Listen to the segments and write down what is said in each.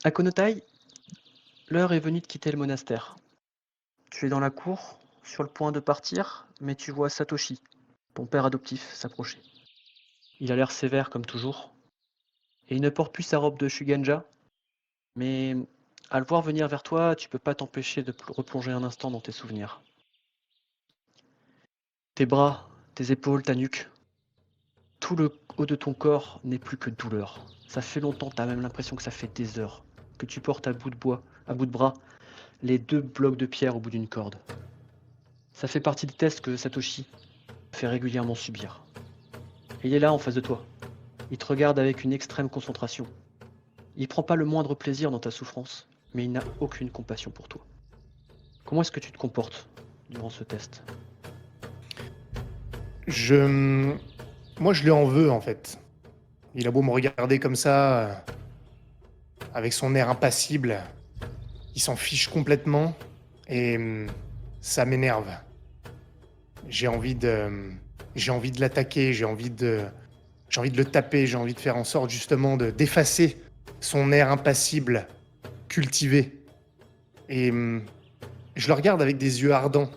Akonotai, l'heure est venue de quitter le monastère. Tu es dans la cour, sur le point de partir, mais tu vois Satoshi, ton père adoptif, s'approcher. Il a l'air sévère comme toujours, et il ne porte plus sa robe de Shugenja, mais à le voir venir vers toi, tu peux pas t'empêcher de replonger un instant dans tes souvenirs. Tes bras, tes épaules, ta nuque, tout le haut de ton corps n'est plus que douleur. Ça fait longtemps, t'as même l'impression que ça fait des heures que tu portes à bout de bois, à bout de bras, les 2 blocs de pierre au bout d'une corde. Ça fait partie des tests que Satoshi fait régulièrement subir. Et il est là en face de toi. Il te regarde avec une extrême concentration. Il prend pas le moindre plaisir dans ta souffrance, mais il n'a aucune compassion pour toi. Comment est-ce que tu te comportes durant ce test? Je... Moi, je lui en veux, en fait. Il a beau me regarder comme ça, avec son air impassible, il s'en fiche complètement, et ça m'énerve. J'ai envie de l'attaquer, j'ai envie de le taper, j'ai envie de faire en sorte, justement, d'effacer son air impassible, cultivé. Et je le regarde avec des yeux ardents,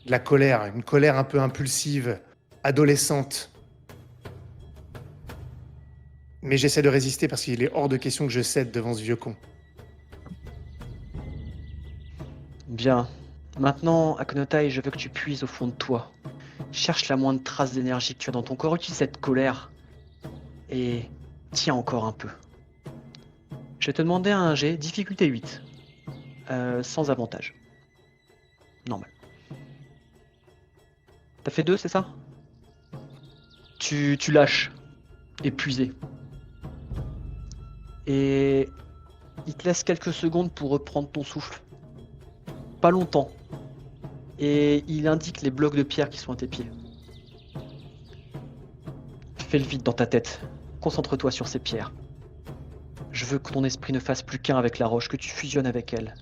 de la colère, une colère un peu impulsive, adolescente. Mais j'essaie de résister parce qu'il est hors de question que je cède devant ce vieux con. Bien. Maintenant, Akonotai, je veux que tu puises au fond de toi. Cherche la moindre trace d'énergie que tu as dans ton corps, utilise cette colère. Et tiens encore un peu. Je vais te demander un jet, difficulté 8. Sans avantage. Normal. T'as fait 2, c'est ça? Tu lâches, épuisé. Et il te laisse quelques secondes pour reprendre ton souffle. Pas longtemps. Et il indique les blocs de pierre qui sont à tes pieds. Fais le vide dans ta tête. Concentre-toi sur ces pierres. Je veux que ton esprit ne fasse plus qu'un avec la roche, que tu fusionnes avec elle.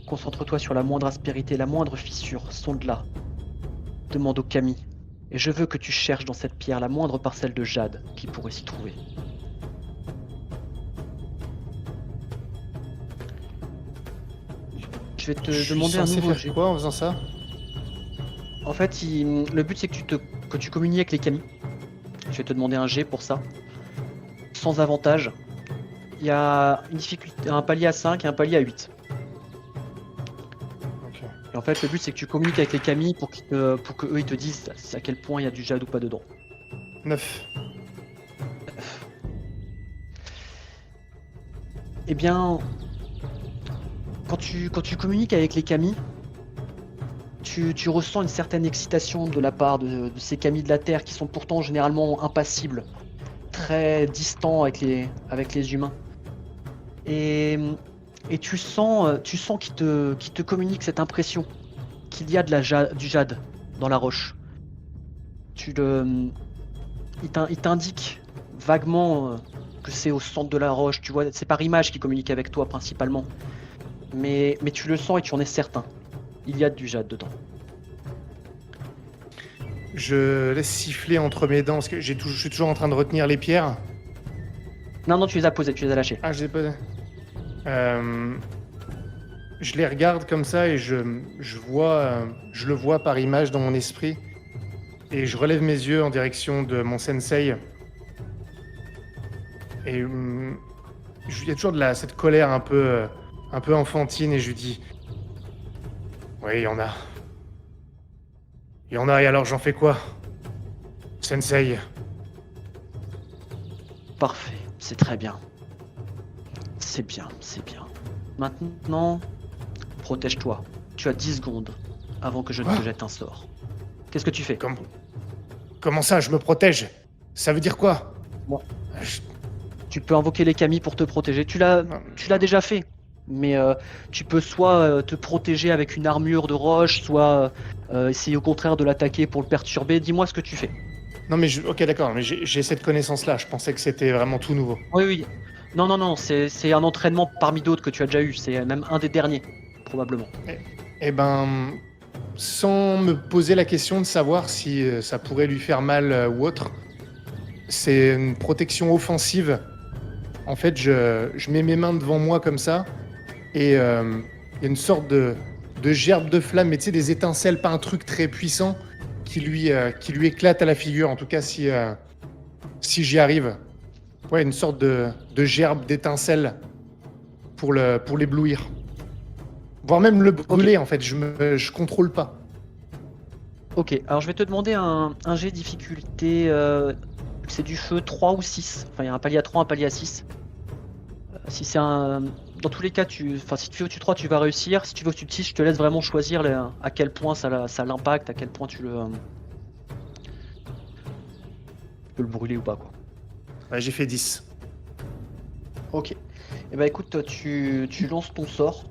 Concentre-toi sur la moindre aspérité, la moindre fissure, sonde-la. Demande au Kami. Et je veux que tu cherches dans cette pierre la moindre parcelle de jade qui pourrait s'y trouver. Je vais te demander un nouveau jet. Quoi en faisant ça? En fait, le but c'est que tu communies avec les Kami. Je vais te demander un jet pour ça. Sans avantage. Il y a une difficulté, un palier à 5 et un palier à 8. Ok. Et en fait, le but c'est que tu communiques avec les Kami pour que eux ils te disent à quel point il y a du jade ou pas dedans. 9. Eh bien, quand tu communiques avec les Kami, tu ressens une certaine excitation de la part de ces Kami de la Terre qui sont pourtant généralement impassibles, très distants avec les humains. Et tu sens qu'ils te communiquent cette impression qu'il y a du jade dans la roche. Il t'indique vaguement que c'est au centre de la roche, tu vois, c'est par image qu'ils communiquent avec toi principalement. Mais tu le sens et tu en es certain. Il y a du jade dedans. Je laisse siffler entre mes dents parce que je suis toujours en train de retenir les pierres. Non, tu les as posées, tu les as lâchées. Ah, je les ai pas. Je les regarde comme ça et je le vois par image dans mon esprit. Et je relève mes yeux en direction de mon sensei. Et il y a toujours cette colère un peu enfantine et je lui dis: oui, il y en a. Il y en a, et alors j'en fais quoi, sensei? Parfait, c'est très bien. C'est bien. Maintenant, protège-toi. Tu as 10 secondes avant que je ne te jette un sort. Qu'est-ce que tu fais? Comment ça, je me protège? Ça veut dire quoi? Moi. Tu peux invoquer les Kami pour te protéger. Tu l'as déjà fait. Mais tu peux soit te protéger avec une armure de roche, soit essayer au contraire de l'attaquer pour le perturber. Dis-moi ce que tu fais. Non mais ok, d'accord, mais j'ai cette connaissance-là. Je pensais que c'était vraiment tout nouveau. Oui. Non, c'est un entraînement parmi d'autres que tu as déjà eu. C'est même un des derniers, probablement. Eh ben, sans me poser la question de savoir si ça pourrait lui faire mal ou autre, c'est une protection offensive En fait, je mets mes mains devant moi comme ça, et il y a une sorte de gerbe de flamme, mais tu sais, des étincelles, pas un truc très puissant, qui lui éclate à la figure, en tout cas si j'y arrive. Ouais, une sorte de gerbe d'étincelles pour l'éblouir. Voire même le Ok, brûler, en fait, je contrôle pas. ok. Alors je vais te demander un jet difficulté. C'est du feu 3 ou 6. Enfin, il y a un palier à 3, un palier à 6. Si c'est un. Dans tous les cas, enfin, si tu fais au-dessus de 3, tu vas réussir. Si tu veux au-dessus de 6, je te laisse vraiment choisir à quel point ça l'impacte, à quel point tu peux le brûler ou pas, quoi. Ouais, j'ai fait 10. Ok. Et bah écoute, tu lances ton sort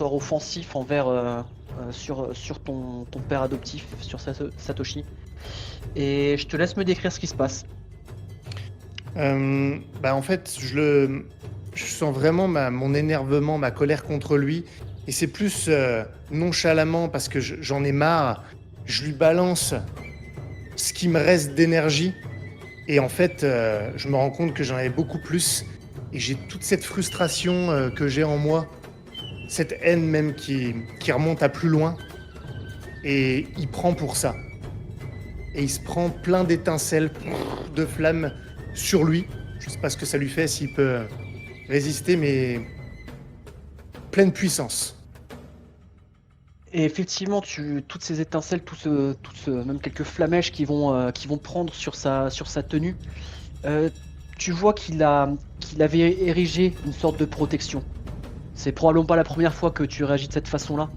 offensif sur ton père adoptif, sur Satoshi. Et je te laisse me décrire ce qui se passe. Bah en fait, je sens vraiment mon énervement, ma colère contre lui. Et c'est plus nonchalamment parce que j'en ai marre. Je lui balance ce qui me reste d'énergie. Et en fait, je me rends compte que j'en avais beaucoup plus. Et j'ai toute cette frustration que j'ai en moi. Cette haine même qui remonte à plus loin. Et il prend pour ça. Et il se prend plein d'étincelles, de flammes sur lui. Je sais pas ce que ça lui fait, s'il peut résister, mais pleine puissance. Et effectivement, toutes ces étincelles, même quelques flamèches qui vont prendre sur sa tenue, tu vois qu'il avait érigé une sorte de protection. C'est probablement pas la première fois que tu réagis de cette façon-là.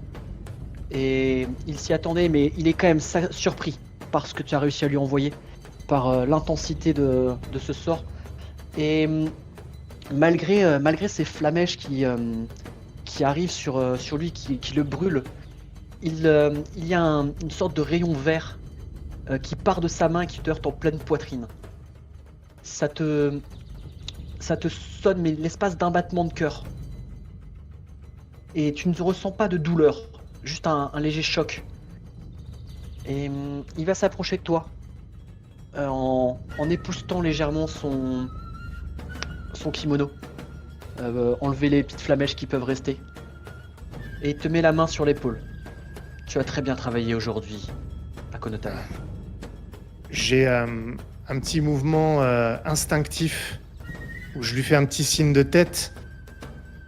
Et il s'y attendait, mais il est quand même surpris par ce que tu as réussi à lui envoyer, par l'intensité de ce sort. Et malgré ces flamèches qui arrivent sur lui, qui le brûlent, il y a une sorte de rayon vert qui part de sa main et qui te heurte en pleine poitrine. Ça te, ça te sonne, mais l'espace d'un battement de cœur. Et tu ne ressens pas de douleur, juste un léger choc. Et il va s'approcher de toi en époussetant légèrement son kimono. Enlever les petites flamèches qui peuvent rester. Et il te met la main sur l'épaule. Tu as très bien travaillé aujourd'hui, Akonotai. J'ai un petit mouvement instinctif où je lui fais un petit signe de tête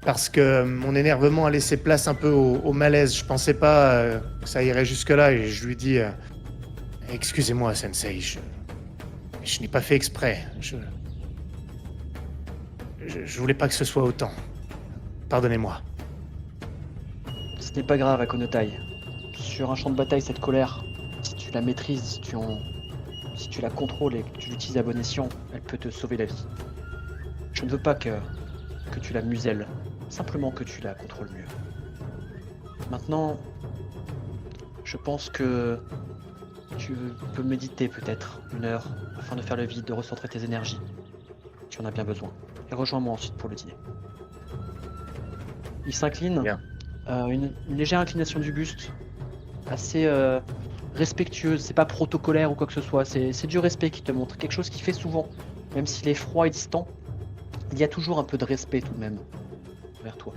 parce que mon énervement a laissé place un peu au malaise. Je pensais pas que ça irait jusque-là et je lui dis excusez-moi, Sensei, je n'ai pas fait exprès. Je voulais pas que ce soit autant. Pardonnez-moi. Ce n'est pas grave, Akonotai. Sur un champ de bataille, cette colère, si tu la maîtrises, si tu la contrôles et que tu l'utilises à bon escient, elle peut te sauver la vie. Je ne veux pas que tu la muselles, simplement que tu la contrôles mieux. Maintenant, je pense que tu peux méditer peut-être 1 heure afin de faire le vide, de recentrer tes énergies. Tu en as bien besoin. Et rejoins-moi ensuite pour le dîner. Il s'incline, Bien. une légère inclination du buste, assez respectueuse, c'est pas protocolaire ou quoi que ce soit, c'est du respect qui te montre, quelque chose qu'il fait souvent, même s'il est froid et distant, il y a toujours un peu de respect tout de même vers toi.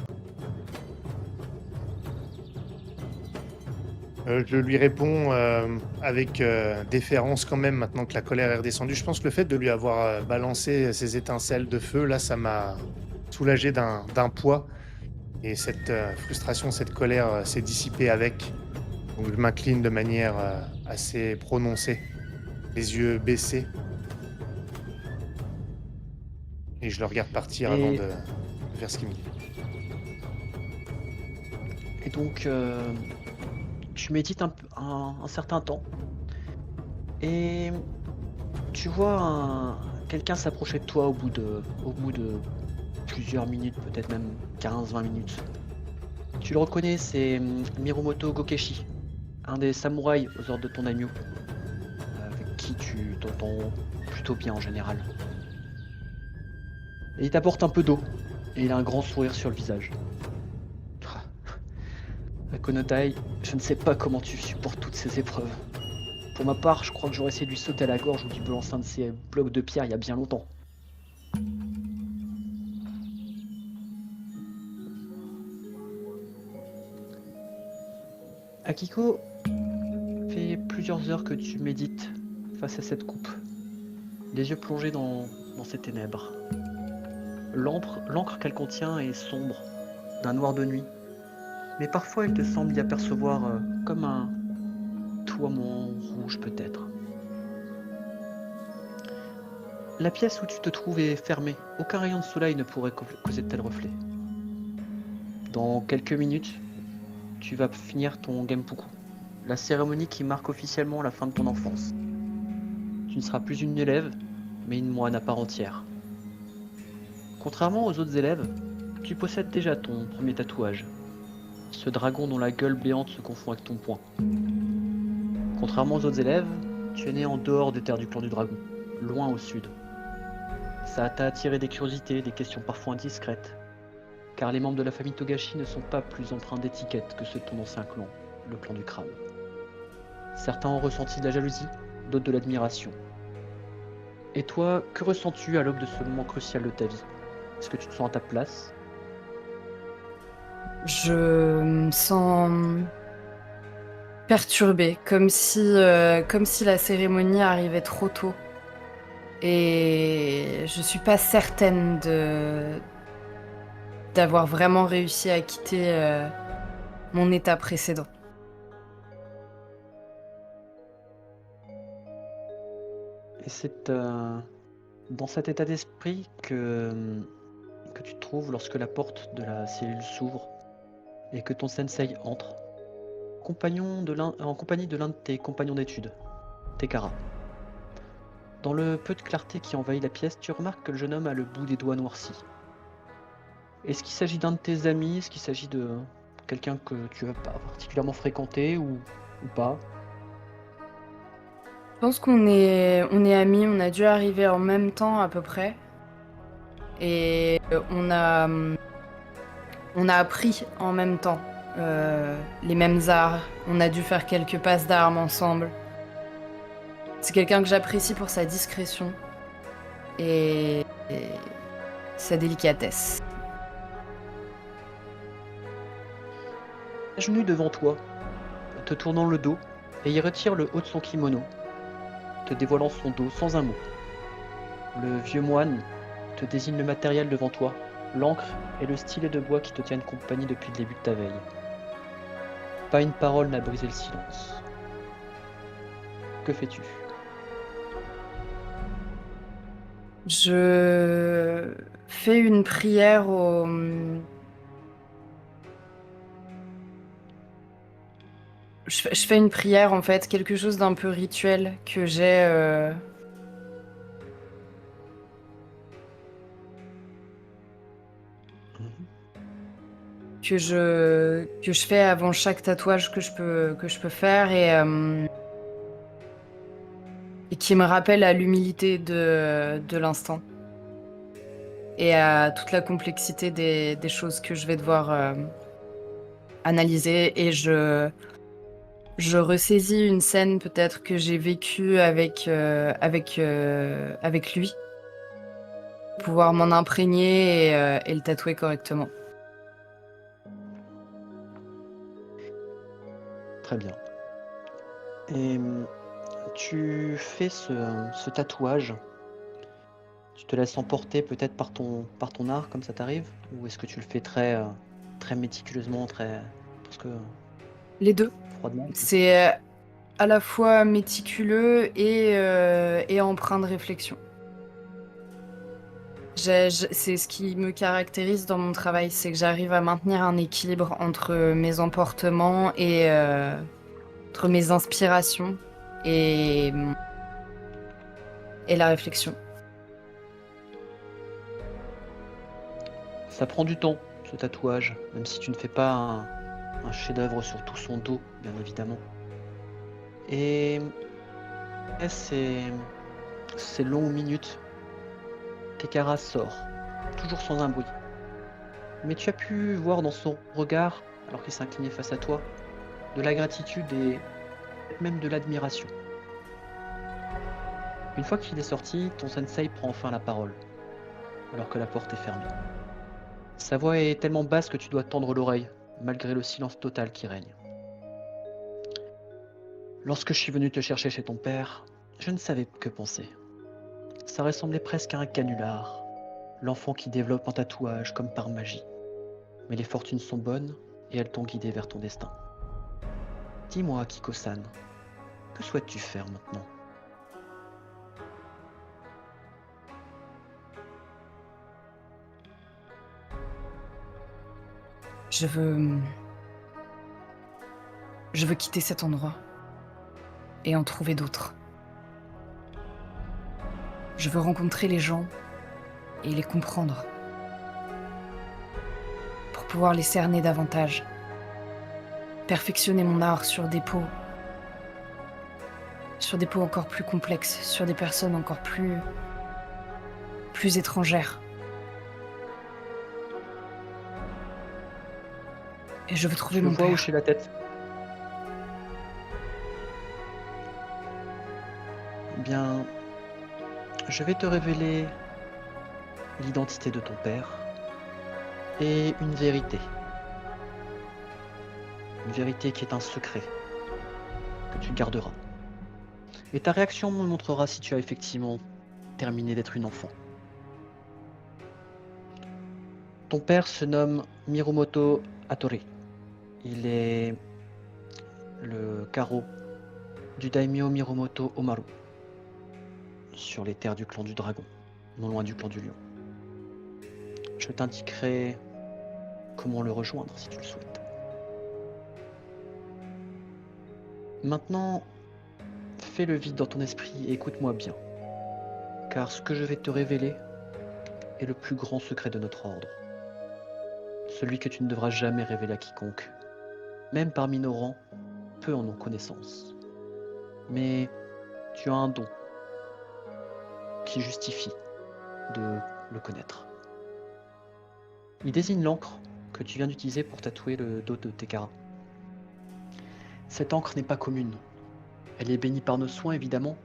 Je lui réponds avec déférence quand même, maintenant que la colère est redescendue. Je pense que le fait de lui avoir balancé ces étincelles de feu, là, ça m'a soulagé d'un poids. Et cette frustration, cette colère s'est dissipée avec. Donc je m'incline de manière assez prononcée, les yeux baissés. Et je le regarde partir avant de faire ce qu'il me dit. Et donc, tu médites un certain temps, et tu vois quelqu'un s'approcher de toi au bout de plusieurs minutes, peut-être même 15-20 minutes. Tu le reconnais, c'est Mirumoto Gokeshi, un des samouraïs aux ordres de ton daimyo, avec qui tu t'entends plutôt bien en général. Et il t'apporte un peu d'eau, et il a un grand sourire sur le visage. Akonotai, je ne sais pas comment tu supportes toutes ces épreuves. Pour ma part, je crois que j'aurais essayé de lui sauter à la gorge ou du balancer un de ces blocs de pierre il y a bien longtemps. Akiko, fait plusieurs heures que tu médites face à cette coupe, les yeux plongés dans ces ténèbres. L'encre qu'elle contient est sombre, d'un noir de nuit, mais parfois il te semble y apercevoir comme un tourment rouge peut-être. La pièce où tu te trouves est fermée, aucun rayon de soleil ne pourrait causer de tels reflets. Dans quelques minutes, tu vas finir ton Genpuku, la cérémonie qui marque officiellement la fin de ton enfance. Tu ne seras plus une élève, mais une moine à part entière. Contrairement aux autres élèves, tu possèdes déjà ton premier tatouage, ce dragon dont la gueule béante se confond avec ton poing. Contrairement aux autres élèves, tu es né en dehors des terres du clan du dragon, loin au sud. Ça t'a attiré des curiosités, des questions parfois indiscrètes, car les membres de la famille Togashi ne sont pas plus empreints d'étiquette que ceux de ton ancien clan, le clan du crabe. Certains ont ressenti de la jalousie, d'autres de l'admiration. Et toi, que ressens-tu à l'aube de ce moment crucial de ta vie? Est-ce que tu te sens à ta place? Je me sens perturbée, comme si la cérémonie arrivait trop tôt. Et je suis pas certaine d'avoir vraiment réussi à quitter mon état précédent. Et c'est dans cet état d'esprit que tu te trouves lorsque la porte de la cellule s'ouvre et que ton sensei entre, en compagnie de l'un de tes compagnons d'études, Tekara. Dans le peu de clarté qui envahit la pièce, tu remarques que le jeune homme a le bout des doigts noircis. Est-ce qu'il s'agit d'un de tes amis? Est-ce qu'il s'agit de quelqu'un que tu as pas particulièrement fréquenté ou pas? Je pense qu'on est amis, on a dû arriver en même temps à peu près. Et on a appris en même temps les mêmes arts. On a dû faire quelques passes d'armes ensemble. C'est quelqu'un que j'apprécie pour sa discrétion et sa délicatesse. Genou devant toi, te tournant le dos, et il retire le haut de son kimono, te dévoilant son dos sans un mot. Le vieux moine te désigne le matériel devant toi, l'encre et le stylet de bois qui te tiennent compagnie depuis le début de ta veille. Pas une parole n'a brisé le silence. Que fais-tu? Je fais une prière au... Je fais une prière en fait, quelque chose d'un peu rituel que j'ai... que je fais avant chaque tatouage que je peux faire et qui me rappelle à l'humilité de l'instant et à toute la complexité des choses que je vais devoir analyser. Et je ressaisis une scène peut-être que j'ai vécue avec lui, pouvoir m'en imprégner et le tatouer correctement. Très bien. Et tu fais ce tatouage. Tu te laisses emporter peut-être par ton art, comme ça t'arrive? Ou est-ce que tu le fais très méticuleusement, presque Les deux. froidement? C'est à la fois méticuleux et empreint de réflexion. C'est ce qui me caractérise dans mon travail, c'est que j'arrive à maintenir un équilibre entre mes emportements et entre mes inspirations et la réflexion. Ça prend du temps, ce tatouage, même si tu ne fais pas un chef-d'œuvre sur tout son dos, bien évidemment. Et ces longues minutes, Tekara sort, toujours sans un bruit. Mais tu as pu voir dans son regard, alors qu'il s'inclinait face à toi, de la gratitude et peut-être même de l'admiration. Une fois qu'il est sorti, ton sensei prend enfin la parole, alors que la porte est fermée. Sa voix est tellement basse que tu dois tendre l'oreille, malgré le silence total qui règne. Lorsque je suis venu te chercher chez ton père, je ne savais que penser. Ça ressemblait presque à un canular, l'enfant qui développe un tatouage comme par magie. Mais les fortunes sont bonnes et elles t'ont guidé vers ton destin. Dis-moi, Kiko-san, que souhaites-tu faire maintenant? Je veux... Je veux quitter cet endroit et en trouver d'autres. Je veux rencontrer les gens et les comprendre pour pouvoir les cerner davantage. Perfectionner mon art sur des peaux encore plus complexes, sur des personnes encore plus étrangères. Et je veux trouver Je mon vois père. hocher la tête. Eh bien, je vais te révéler l'identité de ton père et une vérité. Une vérité qui est un secret que tu garderas. Et ta réaction me montrera si tu as effectivement terminé d'être une enfant. Ton père se nomme Mirumoto Hattori. Il est le carreau du daimyo Mirumoto Omaru sur les terres du clan du dragon, non loin du clan du lion. Je t'indiquerai comment le rejoindre si tu le souhaites. Maintenant, fais le vide dans ton esprit et écoute-moi bien, car ce que je vais te révéler est le plus grand secret de notre ordre. Celui que tu ne devras jamais révéler à quiconque. Même parmi nos rangs, peu en ont connaissance. Mais tu as un don qui justifie de le connaître. Il désigne l'encre que tu viens d'utiliser pour tatouer le dos de Tekara. Cette encre n'est pas commune. Elle est bénie par nos soins évidemment,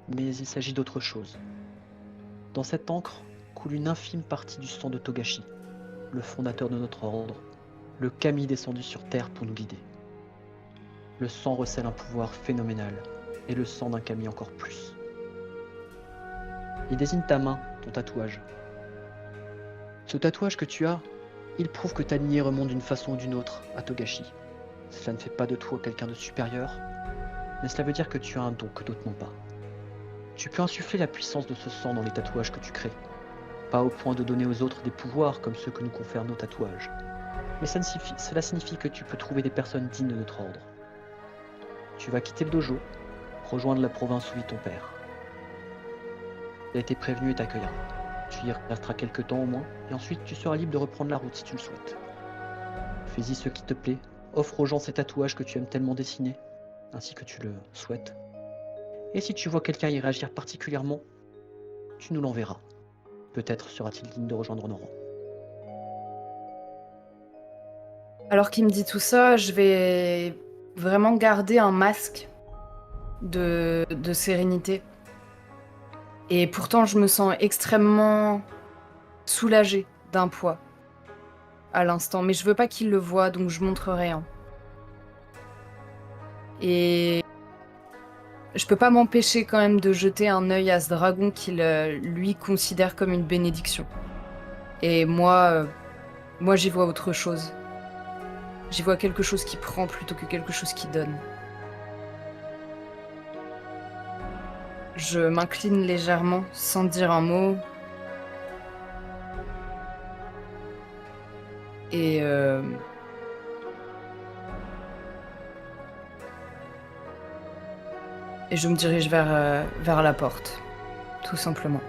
mais il s'agit d'autre chose. Dans cette encre coule une infime partie du sang de Togashi, le fondateur de notre ordre, le kami descendu sur terre pour nous guider. Le sang recèle un pouvoir phénoménal, et le sang d'un kami encore plus. Il désigne ta main, ton tatouage. Ce tatouage que tu as, il prouve que ta lignée remonte d'une façon ou d'une autre à Togashi. Cela ne fait pas de toi quelqu'un de supérieur, mais cela veut dire que tu as un don que d'autres n'ont pas. Tu peux insuffler la puissance de ce sang dans les tatouages que tu crées. Pas au point de donner aux autres des pouvoirs comme ceux que nous confèrent nos tatouages. Mais cela signifie que tu peux trouver des personnes dignes de notre ordre. Tu vas quitter le dojo, rejoindre la province où vit ton père. Il a été prévenu et t'accueillera. Tu y resteras quelques temps au moins, et ensuite tu seras libre de reprendre la route si tu le souhaites. Fais-y ce qui te plaît, offre aux gens ces tatouages que tu aimes tellement dessiner, ainsi que tu le souhaites. Et si tu vois quelqu'un y réagir particulièrement, tu nous l'enverras. Peut-être sera-t-il digne de rejoindre nos rangs. Alors qu'il me dit tout ça, je vais vraiment garder un masque de sérénité. Et pourtant, je me sens extrêmement soulagée d'un poids à l'instant. Mais je veux pas qu'il le voie, donc je montre rien. Et je peux pas m'empêcher quand même de jeter un œil à ce dragon qu'il, lui, considère comme une bénédiction. Et moi, j'y vois autre chose. J'y vois quelque chose qui prend plutôt que quelque chose qui donne. Je m'incline légèrement, sans dire un mot. Et je me dirige vers la porte, tout simplement.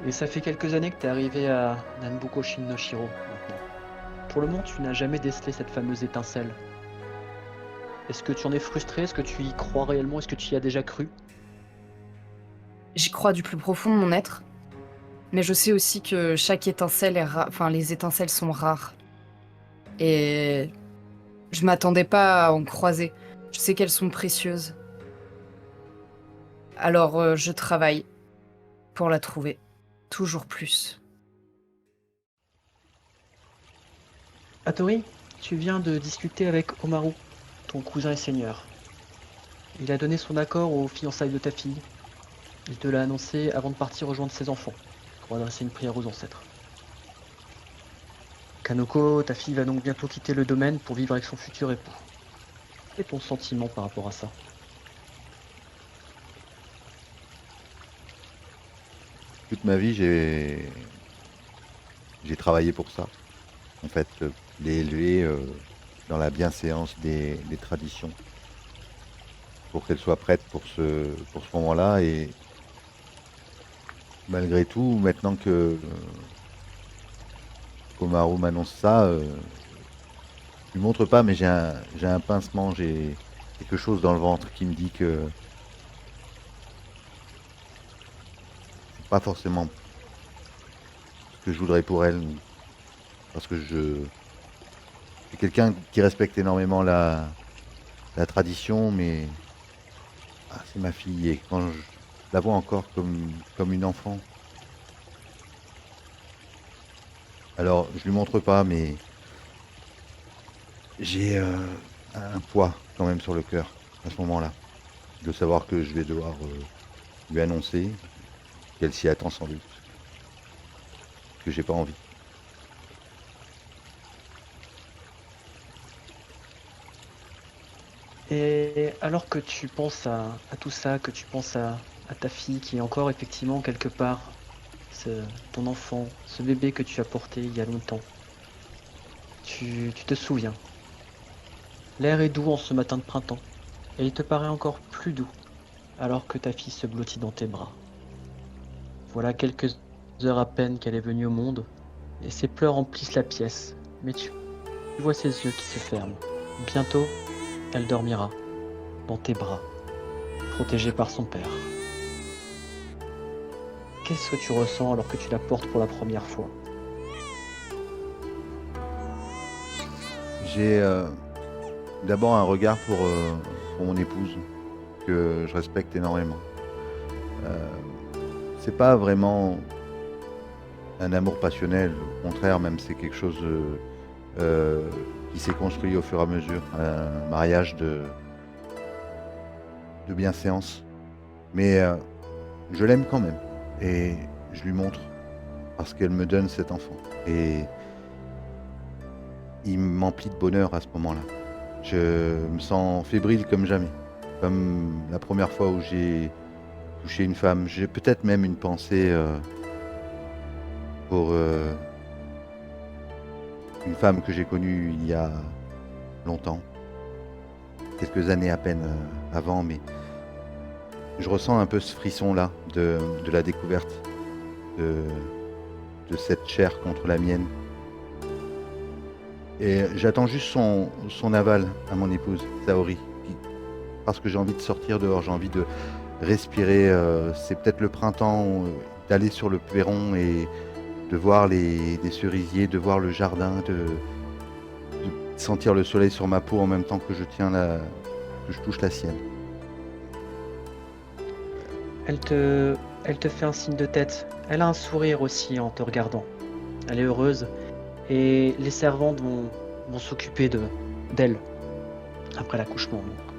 Et ça fait quelques années que tu es arrivé à Nanbuko Shin no Shiro maintenant. Pour le moment, tu n'as jamais décelé cette fameuse étincelle. Est-ce que tu en es frustré? Est-ce que tu y crois réellement? Est-ce que tu y as déjà cru? J'y crois du plus profond de mon être, mais je sais aussi que chaque étincelle est rare. Enfin, les étincelles sont rares. Et je m'attendais pas à en croiser. Je sais qu'elles sont précieuses. Alors, je travaille pour la trouver. Toujours plus. Hattori, Tu viens de discuter avec Omaru, ton cousin et seigneur. Il a donné son accord aux fiançailles de ta fille. Il te l'a annoncé avant de partir rejoindre ses enfants, pour adresser une prière aux ancêtres. Kanoko, ta fille va donc bientôt quitter le domaine pour vivre avec son futur époux. Quel est ton sentiment par rapport à ça? Toute ma vie, j'ai travaillé pour ça. En fait, les élever dans la bienséance des traditions, pour qu'elles soient prêtes pour ce moment-là. Et malgré tout, maintenant que Komaru m'annonce ça, je lui montre pas, mais j'ai un pincement, j'ai quelque chose dans le ventre qui me dit que c'est pas forcément ce que je voudrais pour elle, parce que je suis quelqu'un qui respecte énormément la tradition, mais c'est ma fille, et quand je la vois encore comme une enfant, alors je lui montre pas, mais j'ai un poids quand même sur le cœur à ce moment-là, de savoir que je vais devoir lui annoncer qu'elle s'y attend sans doute, que j'ai pas envie. Et alors que tu penses à tout ça, que tu penses à ta fille qui est encore effectivement quelque part, ton enfant, ce bébé que tu as porté il y a longtemps, tu te souviens. L'air est doux en ce matin de printemps, et il te paraît encore plus doux alors que ta fille se blottit dans tes bras. Voilà quelques heures à peine qu'elle est venue au monde, et ses pleurs remplissent la pièce, mais tu vois ses yeux qui se ferment. Bientôt, elle dormira, dans tes bras, protégée par son père. Qu'est-ce que tu ressens alors que tu la portes pour la première fois? J'ai d'abord un regard pour mon épouse, que je respecte énormément. C'est pas vraiment un amour passionnel, au contraire, même c'est quelque chose qui s'est construit au fur et à mesure, un mariage de bienséance. Mais je l'aime quand même, et je lui montre, parce qu'elle me donne cet enfant. Et il m'emplit de bonheur à ce moment-là. Je me sens fébrile comme jamais, comme la première fois où j'ai touché une femme. J'ai peut-être même une pensée pour une femme que j'ai connue il y a longtemps, quelques années à peine avant, mais je ressens un peu ce frisson-là de la découverte de cette chair contre la mienne. Et j'attends juste son aval à mon épouse, Saori, parce que j'ai envie de sortir dehors, j'ai envie de respirer. C'est peut-être le printemps, d'aller sur le perron et de voir des cerisiers, de voir le jardin, de sentir le soleil sur ma peau en même temps que je touche la sienne. Elle te fait un signe de tête. Elle a un sourire aussi en te regardant. Elle est heureuse et les servantes vont s'occuper d'elle après l'accouchement. Donc,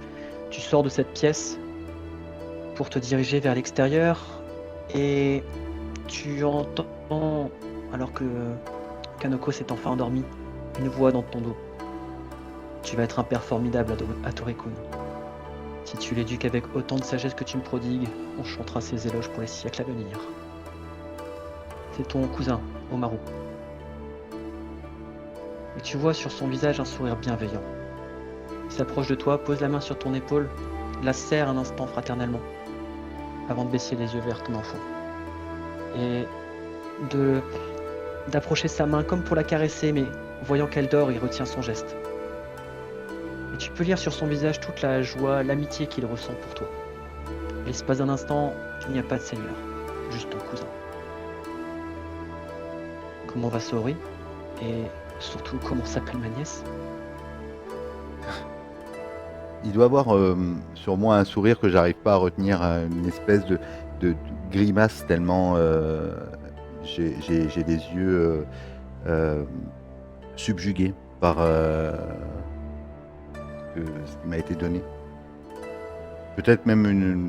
tu sors de cette pièce pour te diriger vers l'extérieur et tu entends, alors que Kanoko s'est enfin endormi, une voix dans ton dos. Tu vas être un père formidable à Torikun. Si tu l'éduques avec autant de sagesse que tu me prodigues, on chantera ses éloges pour les siècles à venir. C'est ton cousin, Omaru. Et tu vois sur son visage un sourire bienveillant. Il s'approche de toi, pose la main sur ton épaule, la serre un instant fraternellement, avant de baisser les yeux vers ton enfant. Et d'approcher sa main comme pour la caresser, mais voyant qu'elle dort, il retient son geste. Et tu peux lire sur son visage toute la joie, l'amitié qu'il ressent pour toi. L'espace d'un instant, il n'y a pas de seigneur, juste ton cousin. Comment va Saori? Et surtout, comment s'appelle ma nièce? Il doit avoir sur moi un sourire que j'arrive pas à retenir, une espèce de grimace tellement j'ai des yeux subjugués. par ce qui m'a été donné. Peut-être même une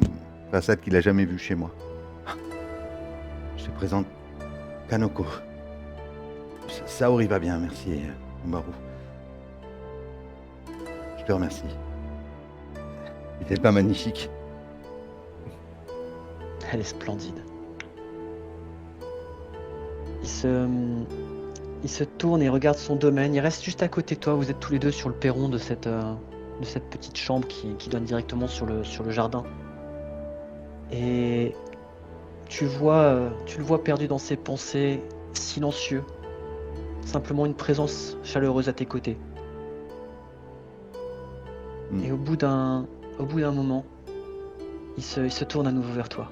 façade qu'il a jamais vue chez moi. Je te présente Kanoko. Saori va bien, merci, Omaru. Je te remercie. Il n'est pas magnifique. Elle est splendide. Il se tourne et regarde son domaine. Il reste juste à côté de toi. Vous êtes tous les deux sur le perron de cette petite chambre qui donne directement sur le jardin. Et tu le vois perdu dans ses pensées, silencieux. Simplement une présence chaleureuse à tes côtés. Et au bout d'un moment, il se tourne à nouveau vers toi.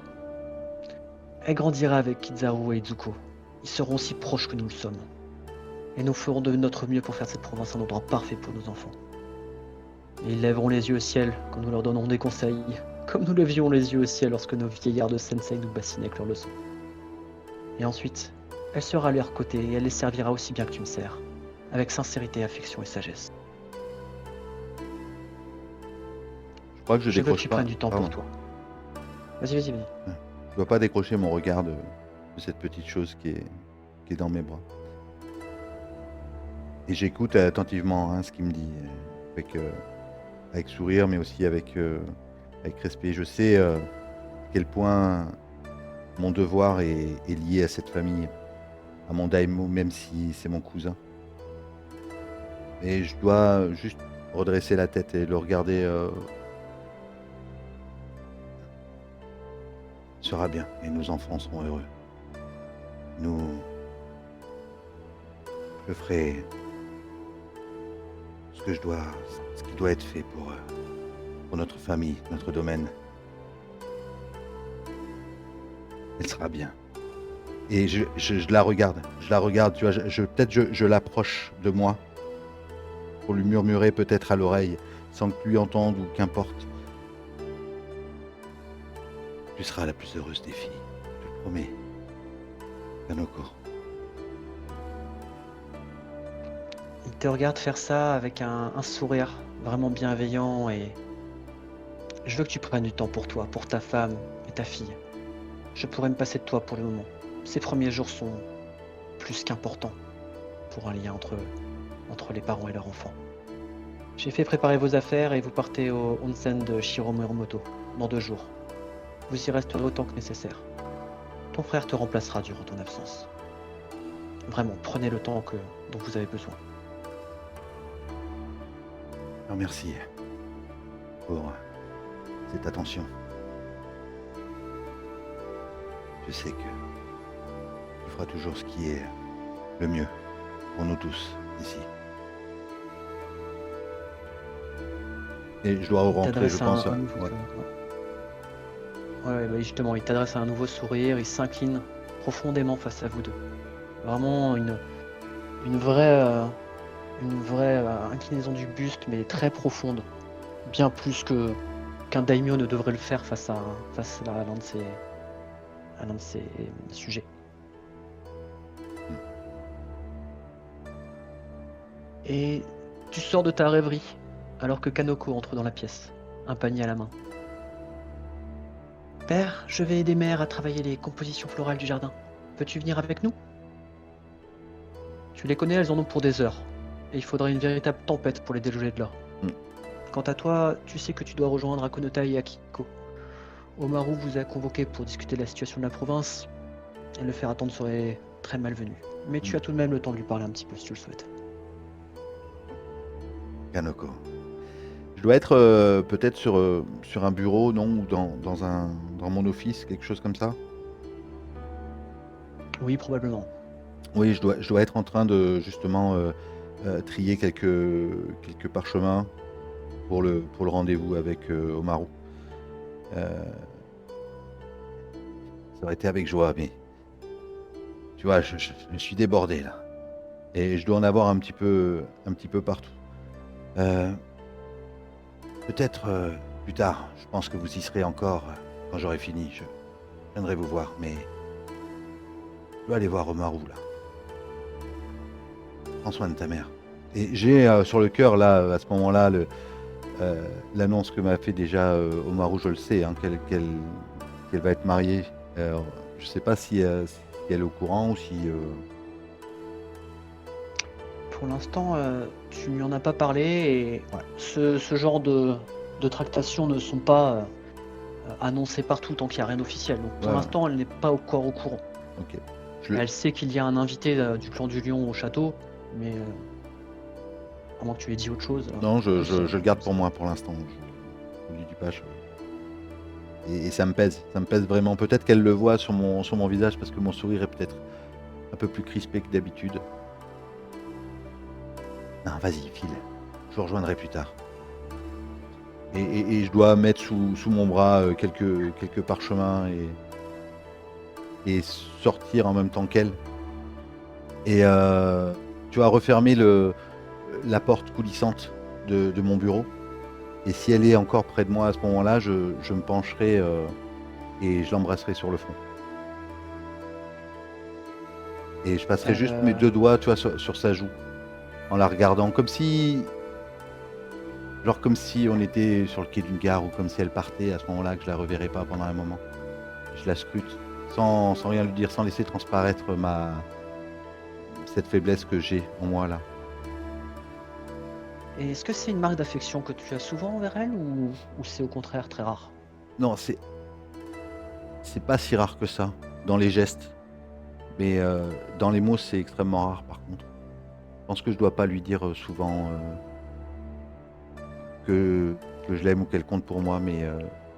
Elle grandira avec Kizaru et Izuko. Ils seront aussi proches que nous le sommes. Et nous ferons de notre mieux pour faire cette province un endroit parfait pour nos enfants. Et ils lèveront les yeux au ciel quand nous leur donnerons des conseils, comme nous levions les yeux au ciel lorsque nos vieillards de Sensei nous bassinaient avec leurs leçons. Et ensuite, elle sera à leur côté et elle les servira aussi bien que tu me sers, avec sincérité, affection et sagesse. Je crois que je veux que décroche tu pas. prennes du temps Pardon. pour toi. Vas-y. Je dois pas décrocher mon regard de cette petite chose qui est dans mes bras. Et j'écoute attentivement ce qu'il me dit, avec sourire, mais aussi avec respect. Je sais à quel point mon devoir est lié à cette famille, à mon daimyo, même si c'est mon cousin. Et je dois juste redresser la tête et le regarder. Sera bien, et nos enfants seront heureux. Je ferai ce qui doit être fait pour notre famille, notre domaine. Elle sera bien. Et je la regarde, tu vois, peut-être je l'approche de moi pour lui murmurer peut-être à l'oreille, sans que lui entende ou qu'importe. Tu seras la plus heureuse des filles, je te le promets. Kanoko. Il te regarde faire ça avec un sourire vraiment bienveillant et je veux que tu prennes du temps pour toi, pour ta femme et ta fille. Je pourrais me passer de toi pour le moment. Ces premiers jours sont plus qu'importants pour un lien entre les parents et leurs enfants. J'ai fait préparer vos affaires et vous partez au onsen de Shiromuramoto dans 2 jours. Vous y resterez autant que nécessaire. Ton frère te remplacera durant ton absence. Vraiment, prenez le temps dont vous avez besoin. Alors merci pour cette attention. Je sais que tu feras toujours ce qui est le mieux pour nous tous ici. Et je dois rentrer, je pense. Ouais, justement, il t'adresse un nouveau sourire, il s'incline profondément face à vous deux. Vraiment une vraie inclinaison du buste, mais très profonde. Bien plus qu'un daimyo ne devrait le faire face à l'un de ses sujets. Et tu sors de ta rêverie alors que Kanoko entre dans la pièce, un panier à la main. Père, je vais aider Mère à travailler les compositions florales du jardin. Peux-tu venir avec nous? Tu les connais, elles en ont pour des heures. Et il faudrait une véritable tempête pour les déloger de là. Quant à toi, tu sais que tu dois rejoindre Akonota et Akiko. Omaru vous a convoqué pour discuter de la situation de la province. Et le faire attendre serait très malvenu. Mais tu as tout de même le temps de lui parler un petit peu si tu le souhaites. Kanoko. Je dois être peut-être sur un bureau, non? Ou dans mon office, quelque chose comme ça? Oui, probablement. Oui, je dois être en train de justement trier quelques parchemins pour le rendez-vous avec Omaru. Ça aurait été avec joie, mais tu vois, je suis débordé là. Et je dois en avoir un petit peu partout. Peut-être plus tard, je pense que vous y serez encore quand j'aurai fini. Je viendrai vous voir, mais je dois aller voir Omaru là. Prends soin de ta mère Et j'ai sur le cœur, là, à ce moment-là, l'annonce que m'a fait déjà Omaru, je le sais, hein, qu'elle va être mariée. Je sais pas si elle est au courant ou si... Pour l'instant, tu lui en as pas parlé et Ouais. ce genre de tractations ne sont pas annoncées partout tant qu'il n'y a rien d'officiel. Donc pour Ouais. l'instant, elle n'est pas encore au courant. Ok. Je le- Elle sait qu'il y a un invité du clan du Lion au château, mais à moins que tu aies dit autre chose. Non, je c'est- le garde pour moi pour l'instant. Je lui dis pas. Et ça me pèse. Ça me pèse vraiment. Peut-être qu'elle le voit sur mon visage parce que mon sourire est peut-être un peu plus crispé que d'habitude. Non, vas-y, file. Je vous rejoindrai plus tard. Et je dois mettre sous mon bras quelques parchemins et sortir en même temps qu'elle. Et tu vas refermer la porte coulissante de mon bureau. Et si elle est encore près de moi à ce moment-là, je me pencherai et je l'embrasserai sur le front. Et je passerai juste mes 2 doigts, tu vois, sur sa joue, en la regardant, comme si on était sur le quai d'une gare ou comme si elle partait à ce moment-là, que je la reverrais pas pendant un moment. Je la scrute, sans rien lui dire, sans laisser transparaître cette faiblesse que j'ai en moi là. Et est-ce que c'est une marque d'affection que tu as souvent envers elle ou c'est au contraire très rare? Non, c'est pas si rare que ça, dans les gestes. Mais dans les mots, c'est extrêmement rare par contre. Je pense que je dois pas lui dire souvent que je l'aime ou qu'elle compte pour moi, mais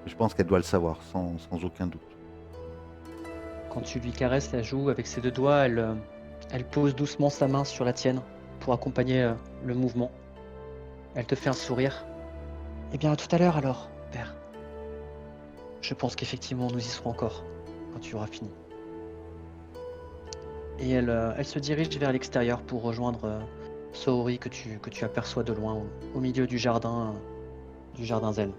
je pense qu'elle doit le savoir, sans aucun doute. Quand tu lui caresses la joue avec ses 2 doigts, elle pose doucement sa main sur la tienne pour accompagner le mouvement. Elle te fait un sourire. Eh bien, à tout à l'heure alors, père. Je pense qu'effectivement, nous y serons encore quand tu auras fini. Et elle se dirige vers l'extérieur pour rejoindre Saori que tu aperçois de loin au milieu du jardin zen.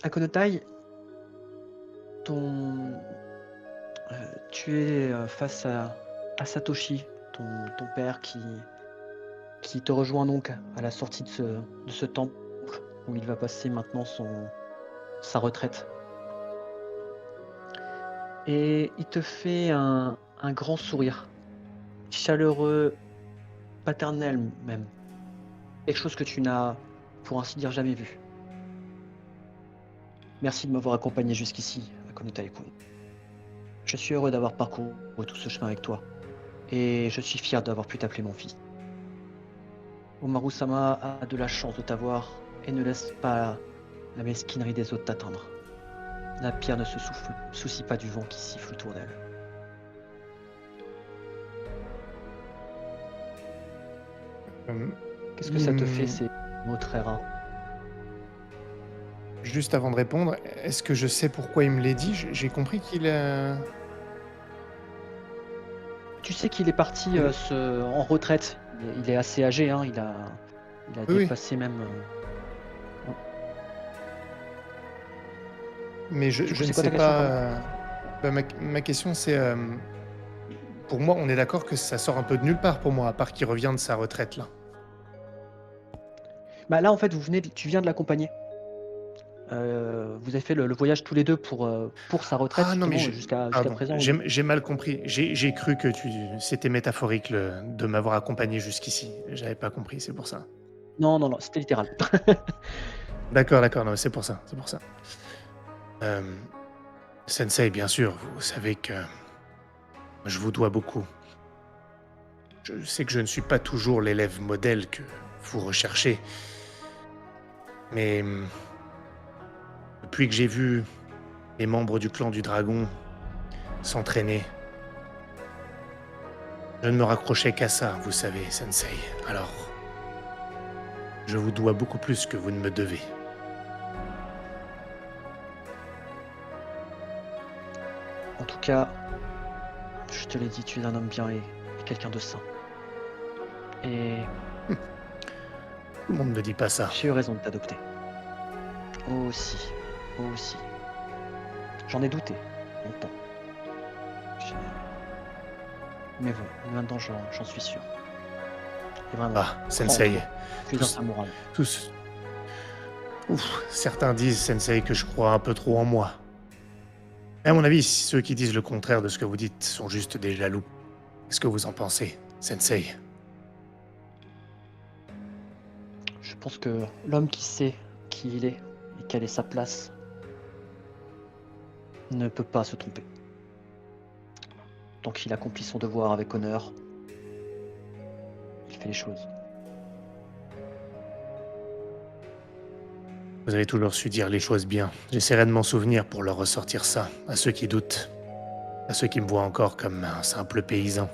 Akonotai, tu es face à Satoshi, ton père qui te rejoint donc à la sortie de ce temple où il va passer maintenant sa retraite. Et il te fait un grand sourire, chaleureux, paternel même. Quelque chose que tu n'as, pour ainsi dire, jamais vu. Merci de m'avoir accompagné jusqu'ici, Akonotai-kun. Je suis heureux d'avoir parcouru tout ce chemin avec toi. Et je suis fier d'avoir pu t'appeler mon fils. Omaru-sama a de la chance de t'avoir et ne laisse pas la mesquinerie des autres t'atteindre. La pierre ne se soucie pas du vent qui siffle autour d'elle. Qu'est-ce que ça te fait ces mots très rares? Juste avant de répondre, est-ce que je sais pourquoi il me l'a dit? J'ai compris qu'il Tu sais qu'il est parti en retraite. Il est assez âgé, hein. Il a Oui, oui. dépassé même. Mais je Du coup, ne c'est quoi sais ta question, pas. Ma question, c'est pour moi, on est d'accord que ça sort un peu de nulle part pour moi, à part qu'il revient de sa retraite là. Bah là, en fait, tu viens de l'accompagner. Vous avez fait le voyage tous les deux pour sa retraite, Ah non, mais justement, jusqu'à pardon, présent. j'ai mal compris. J'ai cru que c'était métaphorique de m'avoir accompagné jusqu'ici. J'avais pas compris, c'est pour ça. Non, c'était littéral. D'accord, non, c'est pour ça, c'est pour ça. Sensei, bien sûr, vous savez que je vous dois beaucoup. Je sais que je ne suis pas toujours l'élève modèle que vous recherchez, mais depuis que j'ai vu les membres du clan du dragon s'entraîner, je ne me raccrochais qu'à ça, vous savez, Sensei. Alors, je vous dois beaucoup plus que vous ne me devez. En tout cas, je te l'ai dit, tu es un homme bien et quelqu'un de sain. Et Tout le monde ne dit pas ça. j'ai eu raison de t'adopter. Aussi. Aussi. J'en ai douté. Longtemps. J'ai- Mais bon, maintenant j'en suis sûr. Et vraiment, Ah, Sensei. tu es un Tous, samouraï. tous. Ouf, certains disent, Sensei, que je crois un peu trop en moi. À mon avis, ceux qui disent le contraire de ce que vous dites sont juste des jaloux. Qu'est-ce que vous en pensez, Sensei? Je pense que l'homme qui sait qui il est et quelle est sa place ne peut pas se tromper. Tant qu'il accomplit son devoir avec honneur, il fait les choses. Vous avez toujours su dire les choses bien. J'essaierai de m'en souvenir pour leur ressortir ça, à ceux qui doutent, à ceux qui me voient encore comme un simple paysan.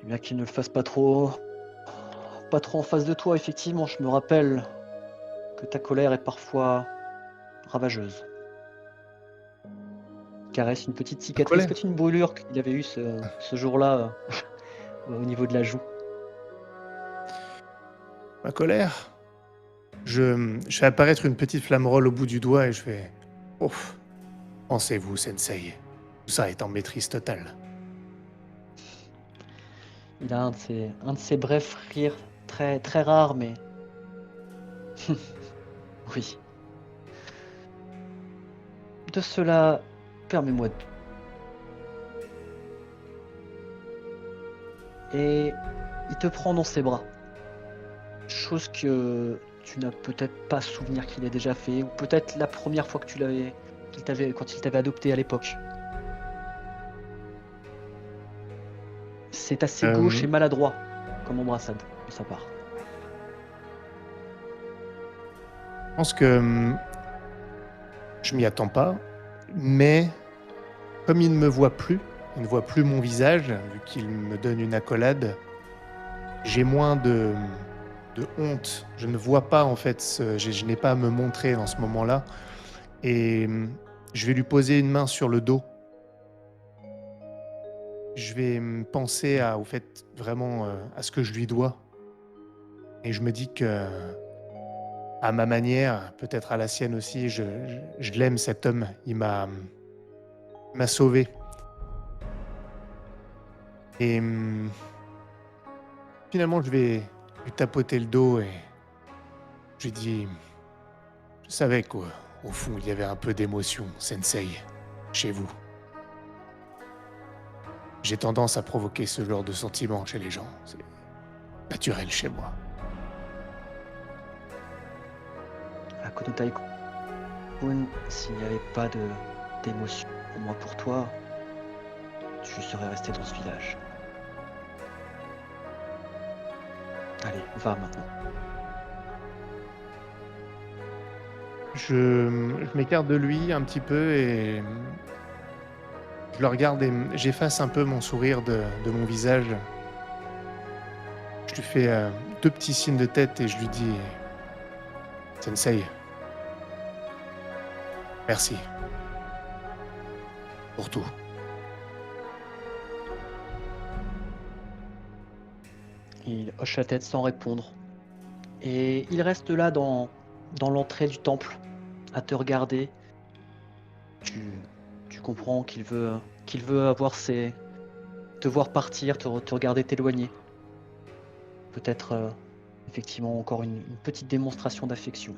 Bien qu'il ne le fasse pas trop en face de toi, effectivement, je me rappelle que ta colère est parfois ravageuse. Caresse une petite Ma cicatrice, colère? peut-être une brûlure qu'il avait eue ce jour-là au niveau de la joue. Ma colère? Je fais apparaître une petite flamme-rolle au bout du doigt et je fais... Ouf, pensez-vous, Sensei? Tout ça est en maîtrise totale. Il a un de ces brefs rires très, très rares, mais oui. De cela, permets-moi de... Et il te prend dans ses bras. Chose que tu n'as peut-être pas souvenir qu'il ait déjà fait, ou peut-être la première fois que quand il t'avait adopté à l'époque. C'est assez gauche et Euh, maladroit comme embrassade de sa part. je pense que je m'y attends pas, mais comme il ne me voit plus, il ne voit plus mon visage, vu qu'il me donne une accolade, j'ai moins de honte. Je ne vois pas, en fait, je n'ai pas à me montrer dans ce moment-là. Et je vais lui poser une main sur le dos. Je vais penser au fait vraiment à ce que je lui dois. Et je me dis que, à ma manière, peut-être à la sienne aussi, je l'aime cet homme. Il m'a sauvé. Et finalement, je vais lui tapoter le dos et je lui dis, je savais qu'au au fond, il y avait un peu d'émotion, Sensei, chez vous. J'ai tendance à provoquer ce genre de sentiment chez les gens. C'est naturel chez moi. À Konotai-kun, s'il n'y avait pas d'émotion pour moi pour toi, tu serais resté dans ce village. Allez, va maintenant. Je m'écarte de lui un petit peu et je le regarde et j'efface un peu mon sourire de mon visage. Je lui fais deux petits signes de tête et je lui dis, Sensei, merci pour tout. Il hoche la tête sans répondre. Et il reste là dans l'entrée du temple, à te regarder. Tu comprends qu'il veut te voir partir, te regarder t'éloigner. Peut-être effectivement encore une petite démonstration d'affection.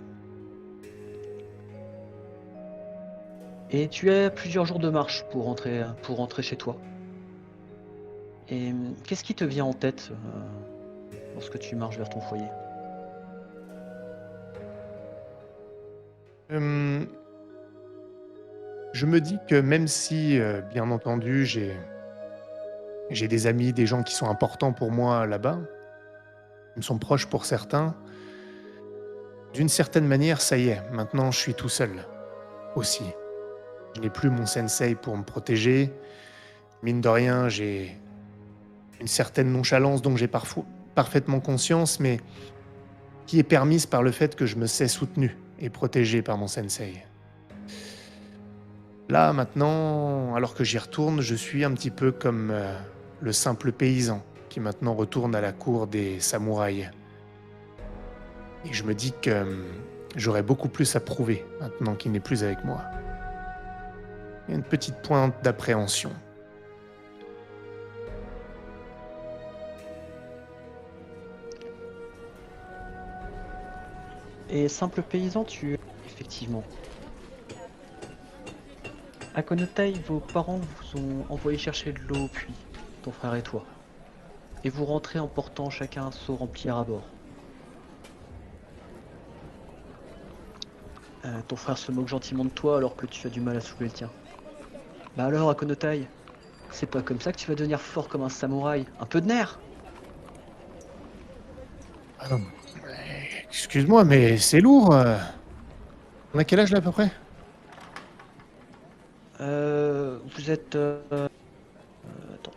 Et tu as plusieurs jours de marche pour rentrer chez toi. Et qu'est-ce qui te vient en tête lorsque tu marches vers ton foyer? Euh, je me dis que même si, bien entendu, j'ai des amis, des gens qui sont importants pour moi là-bas, qui me sont proches pour certains, d'une certaine manière, ça y est, maintenant je suis tout seul aussi. Je n'ai plus mon sensei pour me protéger. Mine de rien, j'ai une certaine nonchalance dont j'ai parfois parfaitement conscience, mais qui est permise par le fait que je me sais soutenu et protégé par mon sensei. Là, maintenant, alors que j'y retourne, je suis un petit peu comme le simple paysan qui maintenant retourne à la cour des samouraïs. Et je me dis que j'aurais beaucoup plus à prouver maintenant qu'il n'est plus avec moi. Il y a une petite pointe d'appréhension. Et simple paysan, effectivement. À Konotai, vos parents vous ont envoyé chercher de l'eau au puits, ton frère et toi. Et vous rentrez en portant chacun un seau rempli à bord. Ton frère se moque gentiment de toi alors que tu as du mal à soulever le tien. Bah alors, Akonotai, c'est pas comme ça que tu vas devenir fort comme un samouraï. Un peu de nerfs. Ah, excuse-moi, mais c'est lourd. On a quel âge là à peu près? Vous êtes... attends,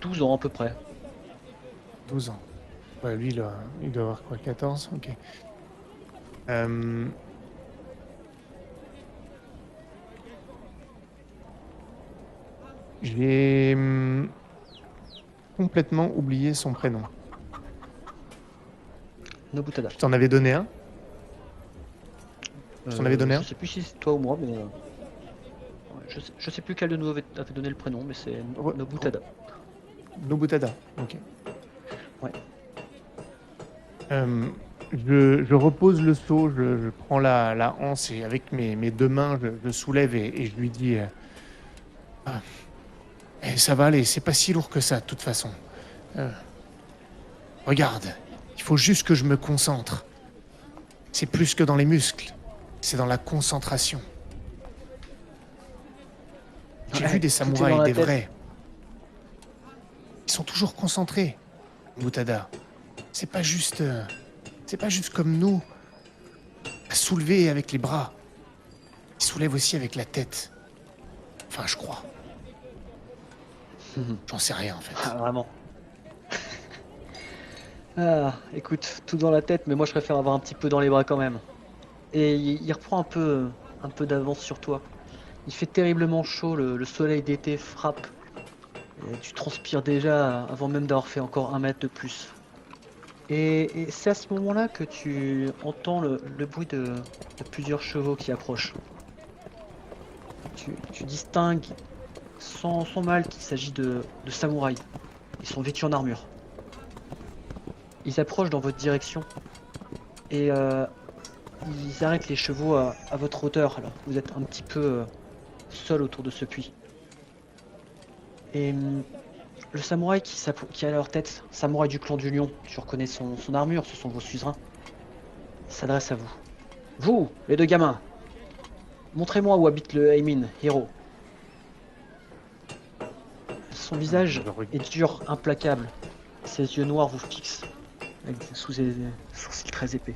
12 ans à peu près. 12 ans. Ouais, lui, il doit avoir quoi, 14? Ok. J'ai complètement oublié son prénom. Nobutada. Je t'en avais donné un? Je t'en avais donné un? Je sais plus si c'est toi ou moi, mais... ouais, je sais plus quel de nous avait donné le prénom, mais c'est Ouais. Nobutada. Nobutada, ok. Ouais. Je repose le seau, je prends la anse et avec mes deux mains, je soulève et je lui dis Ah, ça va aller, c'est pas si lourd que ça, de toute façon. Regarde, il faut juste que je me concentre. C'est plus que dans les muscles, c'est dans la concentration. J'ai Ouais, vu des tout est dans samouraïs, la des tête. vrais. Ils sont toujours concentrés, Mutada. C'est pas juste comme nous, à soulever avec les bras. Ils soulèvent aussi avec la tête. Enfin, je crois. J'en sais rien, en fait. Ah, vraiment. Ah, écoute, tout dans la tête, mais moi je préfère avoir un petit peu dans les bras quand même. Et il reprend un peu d'avance sur toi. Il fait terriblement chaud, le soleil d'été frappe. Et tu transpires déjà avant même d'avoir fait encore 1 mètre de plus. Et c'est à ce moment-là que tu entends le bruit de plusieurs chevaux qui approchent. Tu distingues sans mal qu'il s'agit de samouraïs. Ils sont vêtus en armure. Ils approchent dans votre direction et ils arrêtent les chevaux à votre hauteur. Alors vous êtes un petit peu seul autour de ce puits. Et le samouraï qui a à leur tête, samouraï du clan du lion, tu reconnais son armure, ce sont vos suzerains, s'adresse à vous. Vous, les deux gamins, montrez-moi où habite le Heimin, héros. Son visage est dur, implacable. Ses yeux noirs vous fixent, sous des sourcils très épais.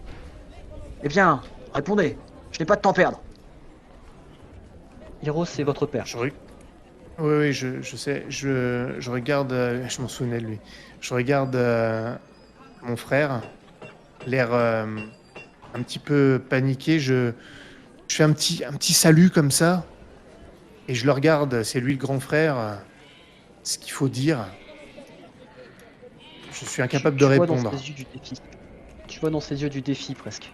Eh bien, répondez, je n'ai pas de temps à perdre. Hiro, c'est votre père. Oui, je sais. Je regarde. Je m'en souvenais de lui. Je regarde mon frère, l'air un petit peu paniqué. Je fais un petit salut comme ça. Et je le regarde. C'est lui le grand frère. Ce qu'il faut dire. Je suis incapable de vois dans répondre. ses yeux du défi. Tu vois dans ses yeux du défi presque.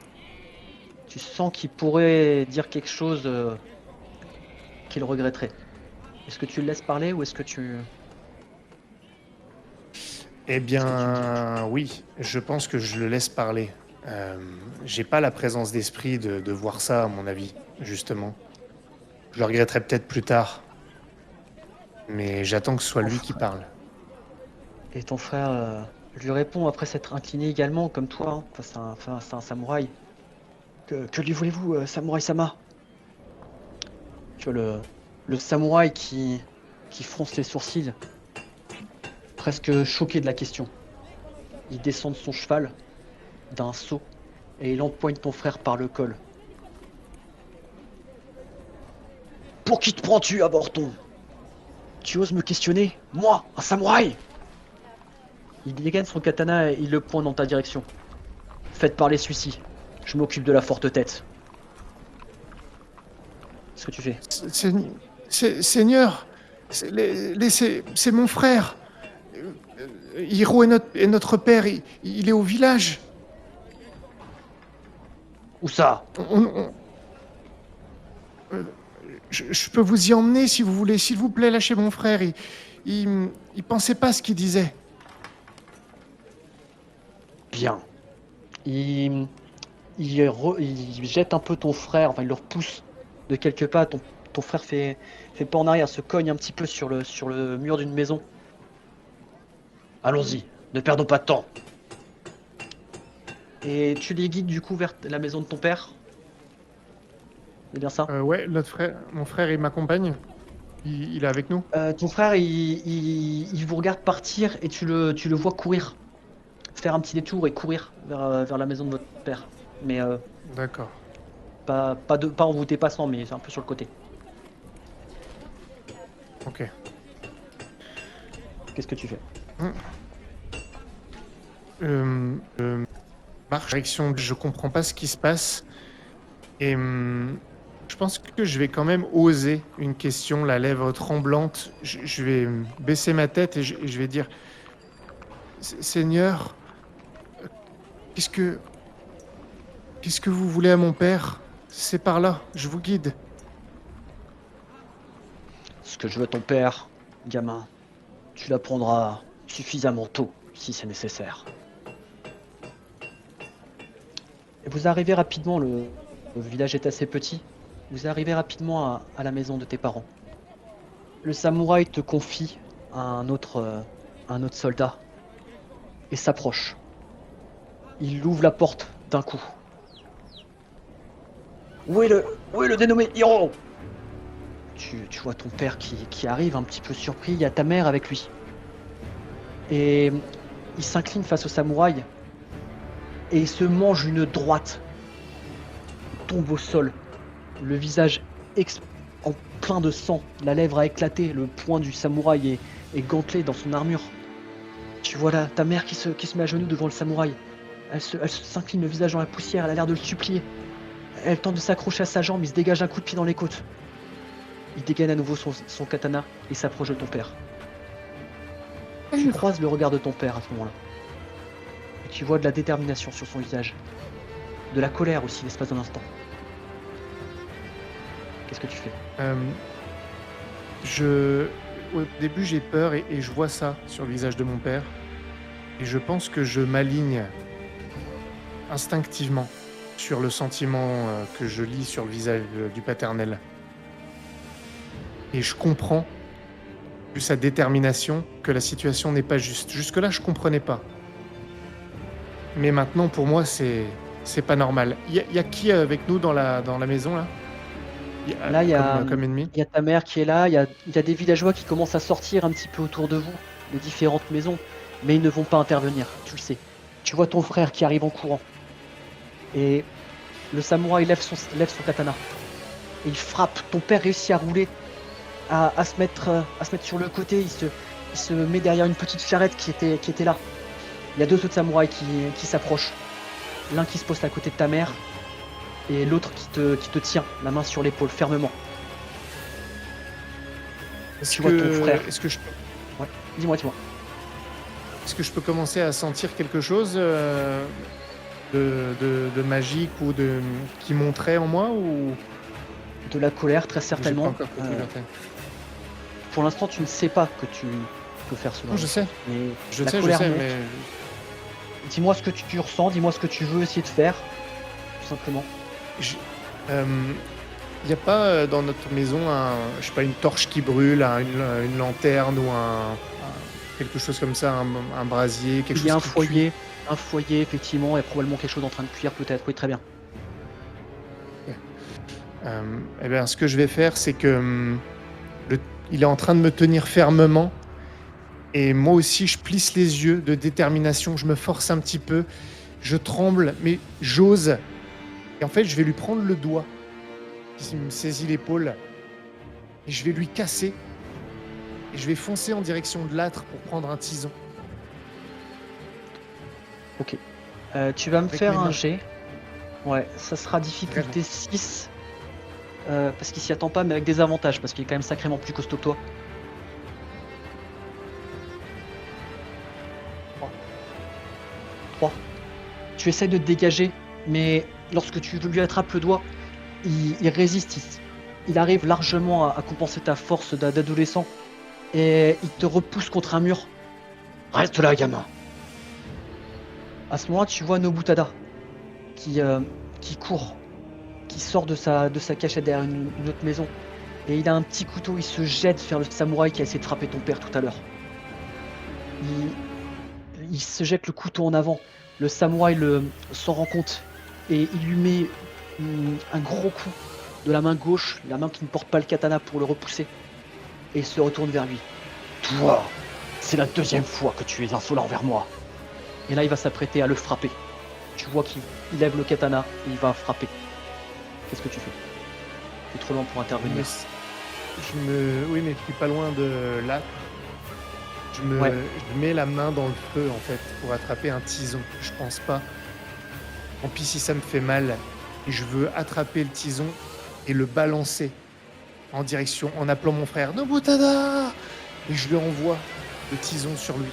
Tu sens qu'il pourrait dire quelque chose qu'il regretterait. Est-ce que tu le laisses parler ou est-ce que tu... Eh bien, oui, je pense que je le laisse parler. J'ai pas la présence d'esprit de voir ça, à mon avis, justement. Je le regretterai peut-être plus tard. Mais j'attends que ce soit lui qui parle. Et ton frère lui répond après s'être incliné également, comme toi, hein, face à un samouraï. Que lui voulez-vous, samouraï-sama? Tu vois le samouraï qui fronce les sourcils, presque choqué de la question. Il descend de son cheval, d'un saut, et il empoigne ton frère par le col. Pour qui te prends-tu, avorton? Tu oses me questionner? Moi, un samouraï? Il dégaine son katana et il le pointe dans ta direction. Faites parler celui-ci. Je m'occupe de la forte tête. Qu'est-ce que tu fais? Seigneur, c'est mon frère. Hiro est notre père, il est au village. Où ça? Je peux vous y emmener si vous voulez. S'il vous plaît, lâchez mon frère. Il pensait pas ce qu'il disait. Bien. Il jette un peu ton frère, enfin il le repousse de quelques pas. Ton frère fait pas en arrière, se cogne un petit peu sur le mur d'une maison. Allons-y, ne perdons pas de temps. Et tu les guides du coup vers la maison de ton père? C'est bien ça? Ouais, mon frère, il m'accompagne. Il est avec nous. Ton frère, il vous regarde partir et tu le vois courir. Faire un petit détour et courir vers la maison de votre père. Mais D'accord. pas en vous dépassant, mais c'est un peu sur le côté. Ok. Qu'est-ce que tu fais? Marche direction, je comprends pas ce qui se passe. Et je pense que je vais quand même oser une question, la lèvre tremblante. Je vais baisser ma tête et je vais dire Seigneur, qu'est-ce que vous voulez à mon père? C'est par là, je vous guide. Ce que je veux à ton père, gamin, tu l'apprendras suffisamment tôt, si c'est nécessaire. Et vous arrivez rapidement, le village est assez petit, vous arrivez rapidement à la maison de tes parents. Le samouraï te confie à un autre soldat et s'approche. Il ouvre la porte d'un coup. Où est le dénommé Hiro? Tu vois ton père qui arrive un petit peu surpris, il y a ta mère avec lui. Et il s'incline face au samouraï et il se mange une droite. Il tombe au sol, le visage en plein de sang, la lèvre a éclaté, le poing du samouraï est gantelé dans son armure. Tu vois là ta mère qui se met à genoux devant le samouraï. Elle s'incline le visage dans la poussière, elle a l'air de le supplier. Elle tente de s'accrocher à sa jambe, il se dégage un coup de pied dans les côtes. Il dégaine à nouveau son katana et s'approche de ton père. Tu croises le regard de ton père à ce moment-là. Et tu vois de la détermination sur son visage. De la colère aussi, l'espace d'un instant. Qu'est-ce que tu fais? Au début, j'ai peur et je vois ça sur le visage de mon père. Et je pense que je m'aligne instinctivement sur le sentiment que je lis sur le visage du paternel. Et je comprends, vu sa détermination, que la situation n'est pas juste. Jusque-là, je comprenais pas. Mais maintenant, pour moi, c'est pas normal. Il y a qui avec nous dans la maison, là? Là, il y a comme ennemi. il y a ta mère qui est là, il y a des villageois qui commencent à sortir un petit peu autour de vous, des différentes maisons, mais ils ne vont pas intervenir, tu le sais. Tu vois ton frère qui arrive en courant. Et le samouraï lève son katana. Et il frappe. Ton père réussit à rouler, à se mettre sur le côté. Il se met derrière une petite charrette qui était là. Il y a deux autres samouraïs qui s'approchent. L'un qui se pose à côté de ta mère et l'autre qui te tient la main sur l'épaule fermement. Tu vois ton frère. Est-ce que je peux... Ouais. Dis-moi. Est-ce que je peux commencer à sentir quelque chose de magique ou qui monterait en moi ou... De la colère, très J'ai certainement. pas encore pris la tête. Pour l'instant, tu ne sais pas que tu peux faire cela. Non, je sais, Mais je la sais, colère monte. mais... Dis-moi ce que tu ressens, dis-moi ce que tu veux essayer de faire, tout simplement. Il n'y a pas dans notre maison je sais pas, une torche qui brûle, une lanterne ou quelque chose comme ça, un brasier, quelque chose Il y a qui cuit. un foyer effectivement, et probablement quelque chose en train de cuire peut-être, oui très bien. Eh bien, ce que je vais faire, c'est que il est en train de me tenir fermement. Et moi aussi, je plisse les yeux de détermination. Je me force un petit peu. Je tremble, mais j'ose. Et en fait, je vais lui prendre le doigt. Il me saisit l'épaule. Et je vais lui casser. Et je vais foncer en direction de l'âtre pour prendre un tison. Ok. Tu vas me Avec faire mes un mains. jet. Ouais, ça sera difficulté 6. Parce qu'il s'y attend pas, mais avec des avantages, parce qu'il est quand même sacrément plus costaud que toi. 3. Tu essaies de te dégager, mais lorsque tu lui attrapes le doigt, il résiste. Il arrive largement à compenser ta force d'adolescent et il te repousse contre un mur. Reste là, gamin. À ce moment-là, tu vois Nobutada qui court, qui sort de sa cachette derrière une autre maison. Et il a un petit couteau, il se jette vers le samouraï qui a essayé de frapper ton père tout à l'heure. Il se jette le couteau en avant. Le samouraï s'en rend compte et il lui met un gros coup de la main gauche, la main qui ne porte pas le katana pour le repousser. Et il se retourne vers lui. Toi, c'est la 2e fois que tu es insolent envers moi. Et là, il va s'apprêter à le frapper. Tu vois qu'il lève le katana et il va frapper. Qu'est-ce que tu fais? Tu es trop loin pour intervenir. Oui, mais je suis pas loin de là. Je mets la main dans le feu, en fait, pour attraper un tison. Je pense pas. Tant pis si ça me fait mal. Et je veux attraper le tison et le balancer en direction, en appelant mon frère Nobutada. Et je lui envoie le tison sur lui.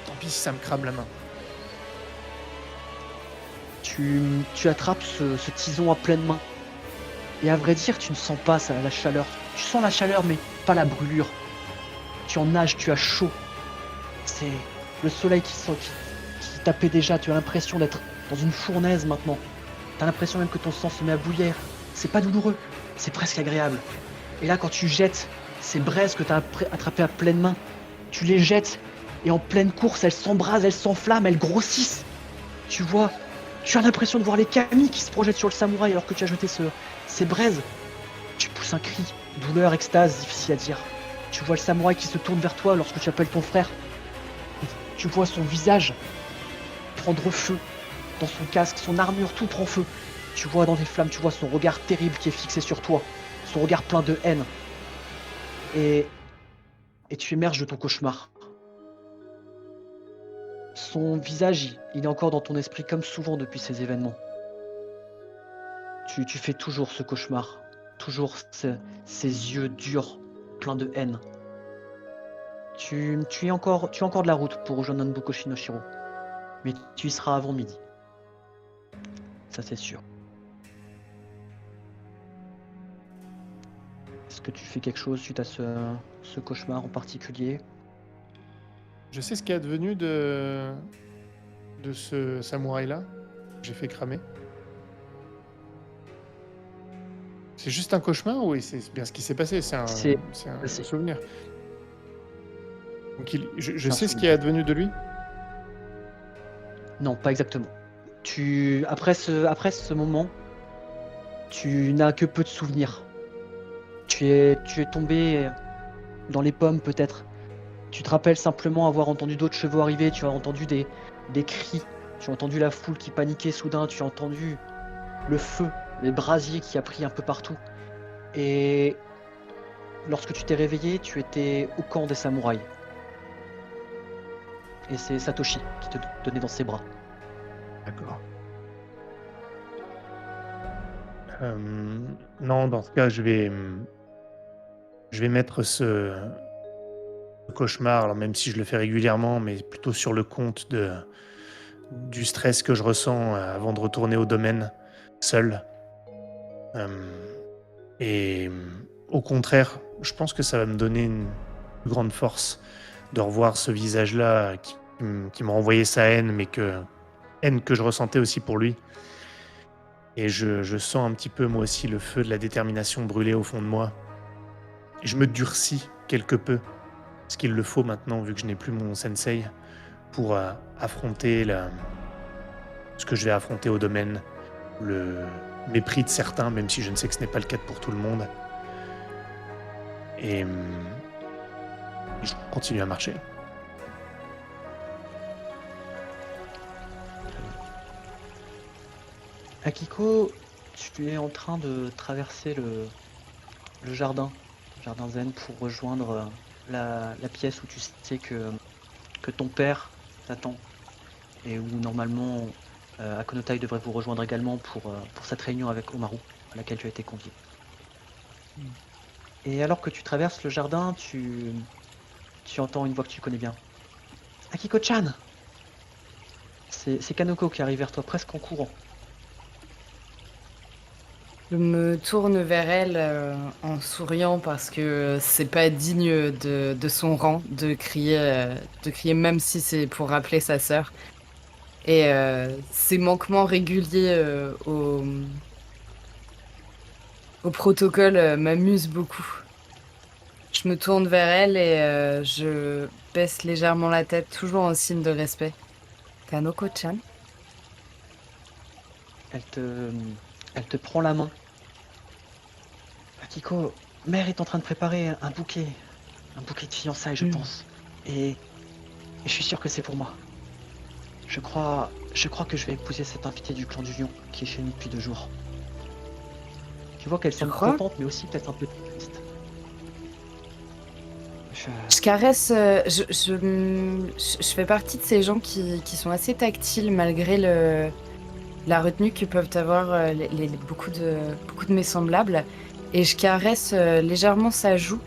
Tant pis si ça me crame la main. Tu attrapes ce tison à pleine main. Et à vrai dire, tu ne sens pas la chaleur. Tu sens la chaleur, mais pas la brûlure. Tu en nages, tu as chaud. C'est le soleil qui tapait déjà. Tu as l'impression d'être dans une fournaise maintenant. Tu as l'impression même que ton sang se met à bouillir. C'est pas douloureux, c'est presque agréable. Et là, quand tu jettes ces braises que tu as attrapées à pleine main, tu les jettes et en pleine course, elles s'embrasent, elles s'enflamment, elles grossissent. Tu vois, tu as l'impression de voir les kami qui se projettent sur le samouraï alors que tu as jeté ces braises. Tu pousses un cri, douleur, extase, difficile à dire. Tu vois le samouraï qui se tourne vers toi lorsque tu appelles ton frère. Et tu vois son visage prendre feu. Dans son casque, son armure, tout prend feu. Tu vois dans les flammes, tu vois son regard terrible qui est fixé sur toi. Son regard plein de haine. Et tu émerges de ton cauchemar. Son visage, il est encore dans ton esprit comme souvent depuis ces événements. Tu fais toujours ce cauchemar. Toujours ces yeux durs, pleins de haine. Tu as encore de la route pour rejoindre Nanbokoshi no Shiro. Mais tu y seras avant midi. Ça c'est sûr. Est-ce que tu fais quelque chose suite à ce cauchemar en particulier? Je sais ce qui est advenu de ce samouraï-là. J'ai fait cramer. C'est juste un cauchemar ou c'est bien ce qui s'est passé? C'est un souvenir. Donc je sais ce qui est advenu de lui? Non, pas exactement. Après ce moment, tu n'as que peu de souvenirs. Tu es tombé dans les pommes peut-être. Tu te rappelles simplement avoir entendu d'autres chevaux arriver, tu as entendu des cris, tu as entendu la foule qui paniquait soudain, tu as entendu le feu, les brasiers qui a pris un peu partout. Et lorsque tu t'es réveillé, tu étais au camp des samouraïs. Et c'est Satoshi qui te tenait dans ses bras. D'accord. Non, dans ce cas, je vais mettre ce cauchemar, alors même si je le fais régulièrement, mais plutôt sur le compte du stress que je ressens avant de retourner au domaine seul. Et au contraire, je pense que ça va me donner une plus grande force de revoir ce visage-là qui m'a renvoyé sa haine, mais haine que je ressentais aussi pour lui. Et je sens un petit peu, moi aussi, le feu de la détermination brûler au fond de moi. Et je me durcis quelque peu, ce qu'il le faut maintenant, vu que je n'ai plus mon sensei, pour affronter ce que je vais affronter au domaine, le mépris de certains, même si je ne sais que ce n'est pas le cas pour tout le monde. Et je continue à marcher. Akiko, tu es en train de traverser le jardin zen, pour rejoindre la pièce où tu sais que ton père t'attend et où normalement Akonotai devrait vous rejoindre également pour cette réunion avec Omaru à laquelle tu as été convié. Et alors que tu traverses le jardin, tu entends une voix que tu connais bien. Akiko-chan, C'est Kanoko qui arrive vers toi presque en courant. Je me tourne vers elle en souriant parce que c'est pas digne de son rang de crier même si c'est pour rappeler sa sœur. Et ces manquements réguliers au protocole m'amusent beaucoup. Je me tourne vers elle et je baisse légèrement la tête, toujours en signe de respect. Kanoko-chan? Elle te, elle te prend la main. Akiko, mère est en train de préparer un bouquet de fiançailles, je Mm. pense. Et je suis sûr que c'est pour moi. Je crois que je vais épouser cette invitée du clan du lion qui est chez nous depuis 2 jours. Tu vois qu'elle semble crois contente, mais aussi peut-être un peu triste. Je caresse, je fais partie de ces gens qui sont assez tactiles malgré la retenue que peuvent avoir beaucoup de mes semblables. Et je caresse légèrement sa joue.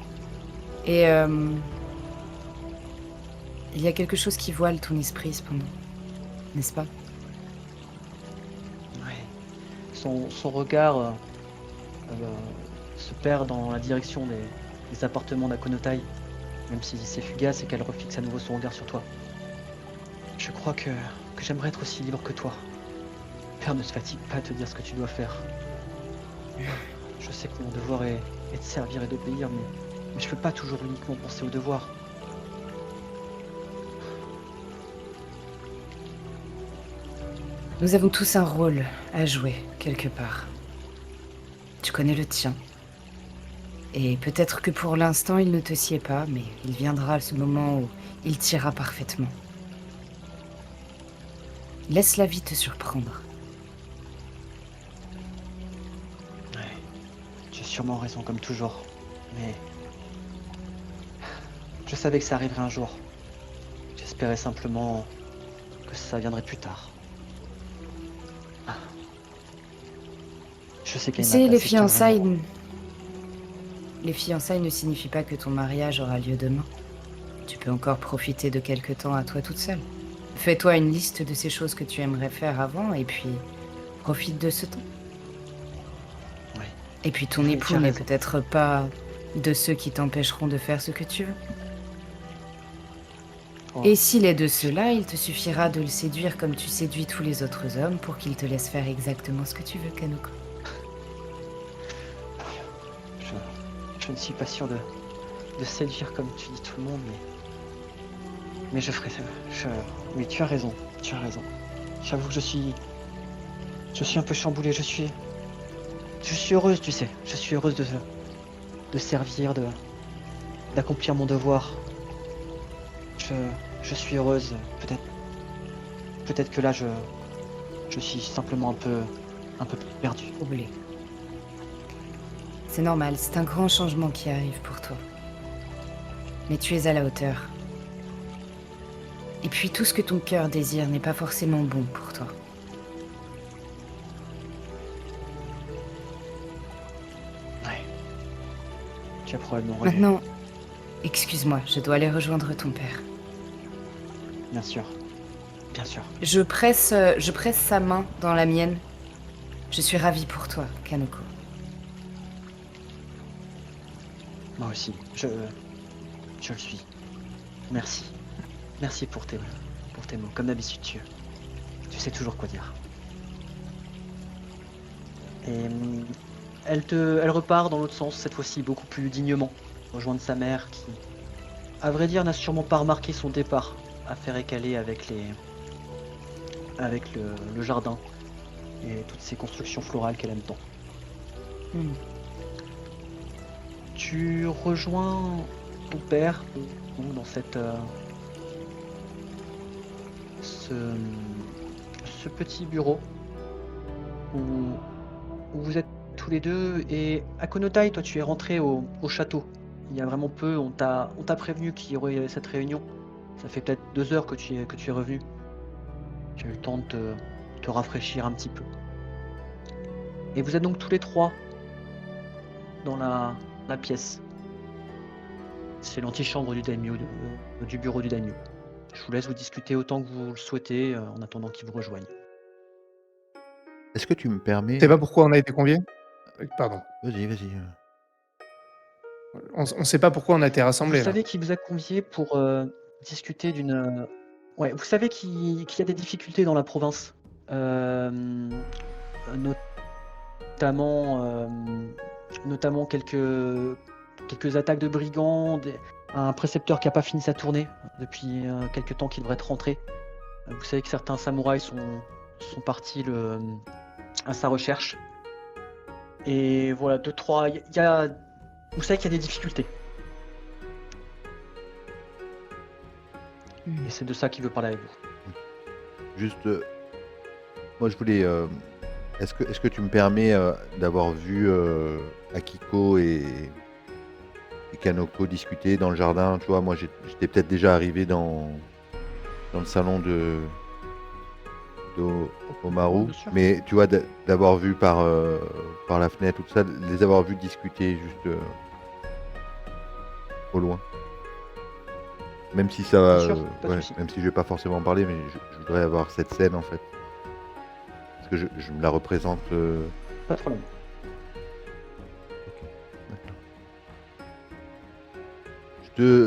Et il y a quelque chose qui voile ton esprit cependant, n'est-ce pas? Ouais. Son regard se perd dans la direction des appartements d'Akonotai, même si c'est fugace et qu'elle refixe à nouveau son regard sur toi. Je crois que j'aimerais être aussi libre que toi. Père ne se fatigue pas à te dire ce que tu dois faire. Je sais que mon devoir est de servir et d'obéir, mais je peux pas toujours uniquement penser au devoir. Nous avons tous un rôle à jouer quelque part. Tu connais le tien. Et peut-être que pour l'instant il ne te sied pas, mais il viendra ce moment où il t'ira parfaitement. Laisse la vie te surprendre. Ouais. Tu as sûrement raison comme toujours, mais je savais que ça arriverait un jour. J'espérais simplement que ça viendrait plus tard. Ah. Je sais Tu qu'Aima sais, t'a assez tient vraiment. les fiançailles ne signifient pas que ton mariage aura lieu demain. Tu peux encore profiter de quelque temps à toi toute seule. Fais-toi une liste de ces choses que tu aimerais faire avant et puis profite de ce temps. Ouais. Et puis ton Oui, époux tu as n'est raison. peut-être pas de ceux qui t'empêcheront de faire ce que tu veux. Oh. Et s'il est de ceux-là, il te suffira de le séduire comme tu séduis tous les autres hommes pour qu'il te laisse faire exactement ce que tu veux, Kanoko. Je ne suis pas sûr de séduire comme tu dis tout le monde, mais je ferai ça. Oui, tu as raison, tu as raison. J'avoue que je suis un peu chamboulé. Je suis heureuse, tu sais. Je suis heureuse de servir, d'accomplir mon devoir. Je suis heureuse. Peut-être que là, je suis simplement un peu perdue. Troublé. C'est normal, c'est un grand changement qui arrive pour toi. Mais tu es à la hauteur. Et puis tout ce que ton cœur désire n'est pas forcément bon pour toi. Ouais. Tu as probablement raison. Maintenant, excuse-moi, je dois aller rejoindre ton père. Bien sûr. Bien sûr. Je presse sa main dans la mienne. Je suis ravie pour toi, Kanoko. Moi aussi. Je le suis. Merci. Merci pour tes mots. Comme d'habitude, tu sais toujours quoi dire. Et elle repart dans l'autre sens, cette fois-ci beaucoup plus dignement, rejoindre sa mère qui, à vrai dire, n'a sûrement pas remarqué son départ, affaire écalée avec le jardin et toutes ces constructions florales qu'elle aime tant. Hmm. Tu rejoins ton père donc, dans ce petit bureau où vous êtes tous les deux. Et à Konotai, toi tu es rentré au château il y a vraiment peu. On t'a prévenu qu'il y aurait cette réunion. Ça fait peut-être 2 heures que tu es revenu. Tu as eu le temps de te rafraîchir un petit peu. Et vous êtes donc tous les trois dans la pièce. C'est l'antichambre du daimyo, du bureau du daimyo. Je vous laisse vous discuter autant que vous le souhaitez en attendant qu'ils vous rejoignent. Est-ce que tu me Tu permets... sais pas pourquoi on a été conviés? Pardon. Vas-y, vas-y. On sait pas pourquoi on a été Vous rassemblés là. savez qu'il vous a convié pour discuter d'une. Ouais, vous savez qu'il y a des difficultés dans la province, notamment, notamment quelques attaques de brigands, un précepteur qui n'a pas fini sa tournée depuis quelques temps qui devrait être rentré. Vous savez que certains samouraïs sont partis à sa recherche. Et voilà, deux, trois. Vous savez qu'il y a des difficultés. Et c'est de ça qu'il veut parler avec vous. Juste, moi je voulais... est-ce que tu me permets d'avoir vu Akiko et Kanoko discuter dans le jardin? Tu vois, moi j'étais peut-être déjà arrivé dans le salon de Omaru, Bien sûr. mais tu vois, d'avoir vu par la fenêtre ou tout ça, les avoir vus discuter juste au loin. Même si ça va, Bien sûr, pas de souci. même si je vais pas forcément en parler, mais je voudrais avoir cette scène en fait. Parce que je me la représente. Pas de problème. D'accord.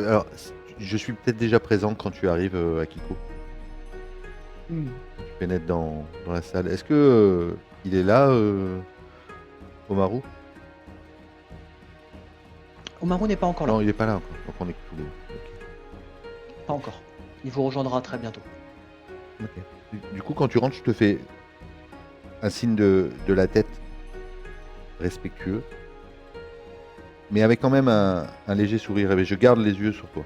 Alors, je suis peut-être déjà présent quand tu arrives, Akiko. Tu pénètres dans la salle. Est-ce que il est là, Omaru? Omaru n'est pas encore là. Non, il est pas là encore. Donc on est que tous les deux. Ok. Pas encore. Il vous rejoindra très bientôt. Ok. Du coup, quand tu rentres, je te fais un signe de la tête respectueux, mais avec quand même un léger sourire. Et je garde les yeux sur toi.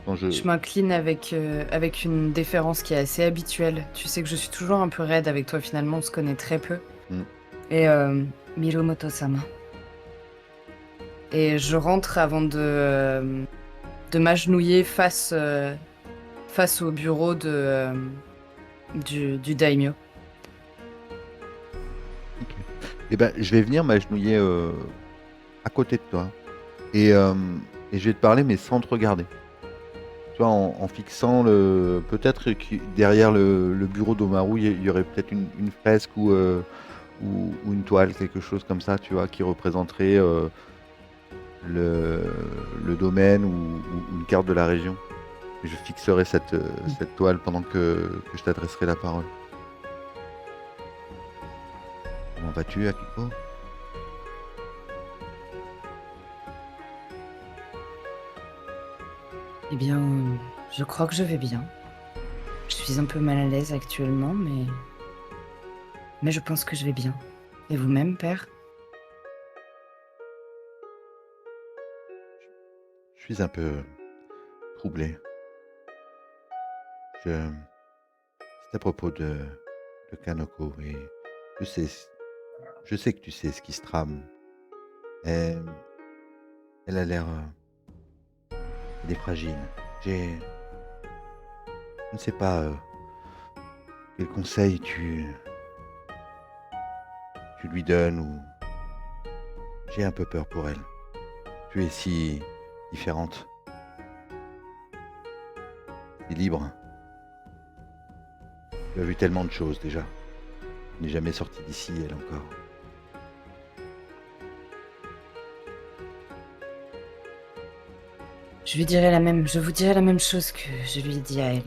Quand Je m'incline avec une déférence qui est assez habituelle. Tu sais que je suis toujours un peu raide avec toi, finalement, on se connaît très peu. Et Miromoto-sama. Et je rentre avant de m'agenouiller face au bureau du daimyo. Eh ben, je vais venir m'agenouiller à côté de toi. Et je vais te parler, mais sans te regarder. Tu vois, en fixant peut-être que derrière le bureau d'Omaru, il y aurait peut-être une fresque ou une toile, quelque chose comme ça, tu vois, qui représenterait le domaine ou une carte de la région. Et je fixerai cette toile pendant que je t'adresserai la parole. Comment vas-tu, Akiko? Eh bien, je crois que je vais bien. Je suis un peu mal à l'aise actuellement, mais je pense que je vais bien. Et vous-même, père? Je suis un peu troublé. C'est à propos de Kanoko et je sais que tu sais ce qui se trame. Elle a l'air... elle est fragile. Je ne sais pas quel conseil tu lui donnes ou... J'ai un peu peur pour elle. Tu es si différente. Si libre. Tu as vu tellement de choses déjà. Tu n'es jamais sortie d'ici, elle encore. Je vous dirai la même chose que je lui ai dit à elle.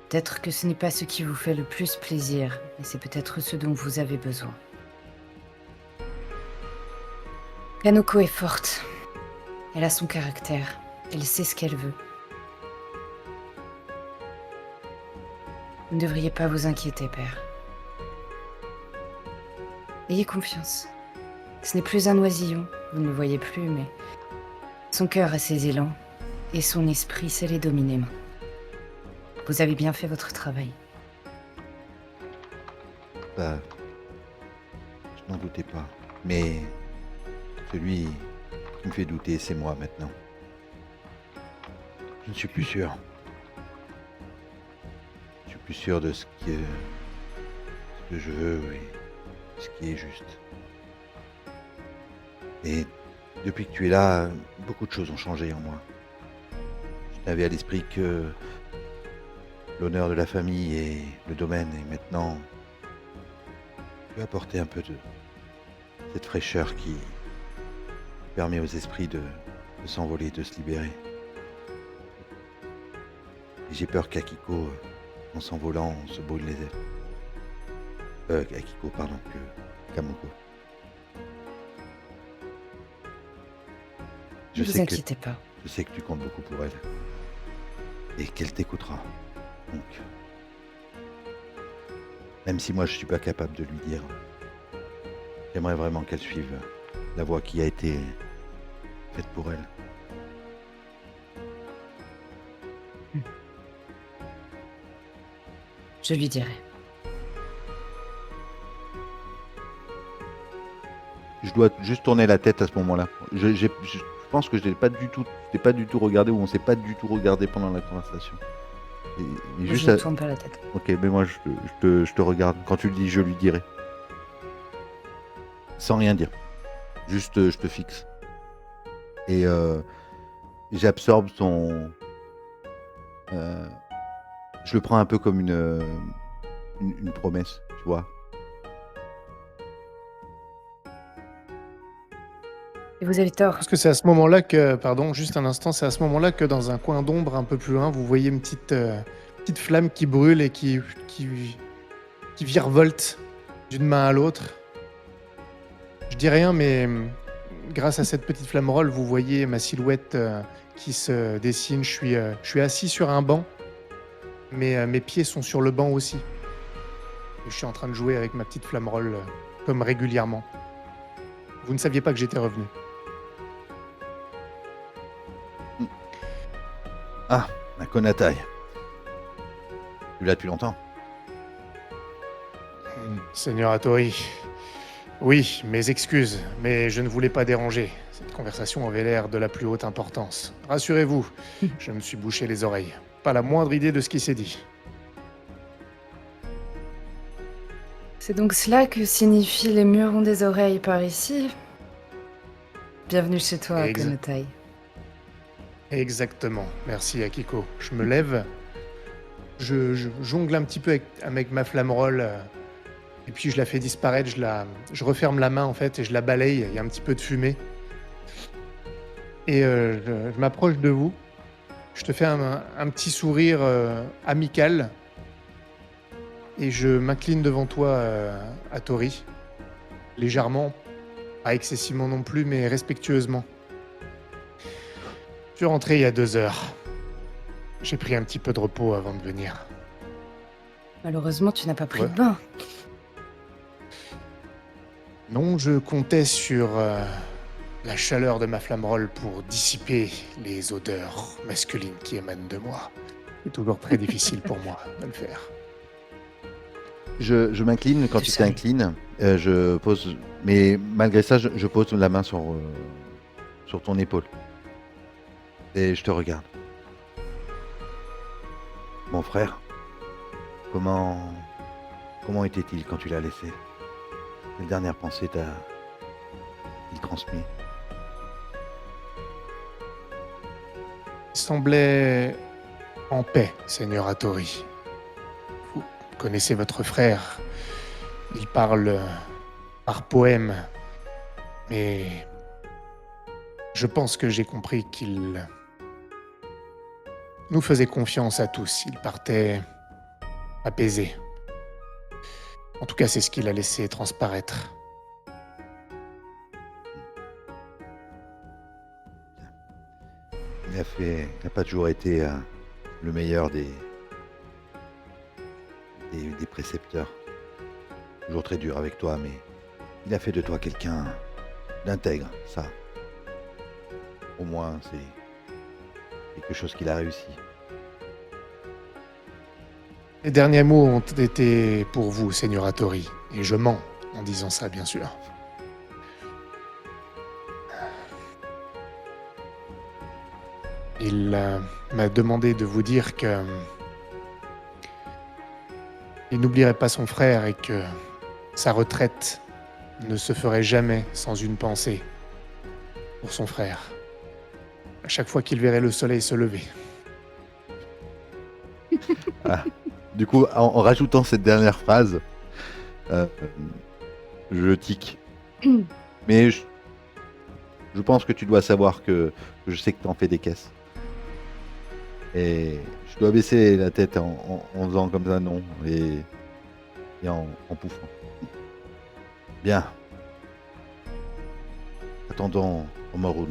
Peut-être que ce n'est pas ce qui vous fait le plus plaisir, mais c'est peut-être ce dont vous avez besoin. Kanoko est forte. Elle a son caractère. Elle sait ce qu'elle veut. Vous ne devriez pas vous inquiéter, père. Ayez confiance. Ce n'est plus un oisillon, vous ne le voyez plus, mais son cœur a ses élans, et son esprit sait les dominer. Vous avez bien fait votre travail. Bah, je n'en doutais pas. Mais celui qui me fait douter, c'est moi maintenant. Je ne suis plus sûr. Je suis plus sûr de ce que je veux et ce qui est juste. Et depuis que tu es là, beaucoup de choses ont changé en moi. J'avais à l'esprit que l'honneur de la famille et le domaine, et maintenant, je peux apporter un peu de cette fraîcheur qui permet aux esprits de s'envoler, de se libérer. Et j'ai peur qu'Akiko, en s'envolant, se brûle les ailes. Akiko, pardon, que Kamoko. Ne vous inquiétez pas. Je sais que tu comptes beaucoup pour elle. Et qu'elle t'écoutera. Donc, même si moi je suis pas capable de lui dire, j'aimerais vraiment qu'elle suive la voie qui a été faite pour elle. Je lui dirai. Je dois juste tourner la tête à ce moment-là. Je pense que je n'ai pas du tout regardé, ou on s'est pas du tout regardé pendant la conversation. Et Je juste ne à- tourne pas la tête. Ok, mais moi je te regarde. Quand tu le dis, je lui dirai. Sans rien dire. Juste, je te fixe. Et j'absorbe son. Je le prends un peu comme une promesse, tu vois. Et vous avez tort. Parce que c'est à ce moment-là que, pardon, juste un instant, c'est à ce moment-là que dans un coin d'ombre un peu plus loin, vous voyez une petite flamme qui brûle et qui virevolte d'une main à l'autre. Je dis rien, mais grâce à cette petite flamme-rolle, vous voyez ma silhouette qui se dessine. Je suis assis sur un banc, mais mes pieds sont sur le banc aussi. Et je suis en train de jouer avec ma petite flamme-rolle comme régulièrement. Vous ne saviez pas que j'étais revenu. Ah, un Konatai. Tu l'as depuis longtemps? Seigneur Hattori, oui, mes excuses, mais je ne voulais pas déranger. Cette conversation avait l'air de la plus haute importance. Rassurez-vous, je me suis bouché les oreilles. Pas la moindre idée de ce qui s'est dit. C'est donc cela que signifient les murs ont des oreilles par ici. Bienvenue chez toi, Exa- Konotai. Exactement, merci Akiko. Je me lève, je jongle un petit peu avec ma flamme-rolle, et puis je la fais disparaître, je referme la main en fait, et je la balaye, il y a un petit peu de fumée. Et je m'approche de vous, je te fais un petit sourire amical, et je m'incline devant toi, Hattori, légèrement, pas excessivement non plus, mais respectueusement. Je suis rentré il y a 2 heures. J'ai pris un petit peu de repos avant de venir. Malheureusement, tu n'as pas pris Ouais. de bain. Non, je comptais sur la chaleur de ma flamme-rolle pour dissiper les odeurs masculines qui émanent de moi. C'est toujours très difficile pour moi de le faire. Je m'incline quand Tu tu savais. t'inclines. Je pose, mais malgré ça, je pose la main sur ton épaule. Et je te regarde. Mon frère, comment était-il quand tu l'as laissé? Quelle dernière pensée il transmis? Il semblait en paix, Seigneur Hattori. Vous connaissez votre frère. Il parle par poème. Mais je pense que j'ai compris qu'il nous faisait confiance à tous. Il partait apaisé. En tout cas, c'est ce qu'il a laissé transparaître. Il n'a pas toujours été le meilleur des précepteurs. Toujours très dur avec toi, mais il a fait de toi quelqu'un d'intègre, ça. Au moins, c'est quelque chose qu'il a réussi. Les derniers mots ont été pour vous, Seigneur Hattori. Et je mens en disant ça, bien sûr. Il m'a demandé de vous dire que il n'oublierait pas son frère et que sa retraite ne se ferait jamais sans une pensée pour son frère. À chaque fois qu'il verrait le soleil se lever. Ah. Du coup, en rajoutant cette dernière phrase, euh, je tic. Mais je pense que tu dois savoir que je sais que tu en fais des caisses. Et je dois baisser la tête en faisant comme ça, non, et en pouffant. Bien. Attendant, Omaru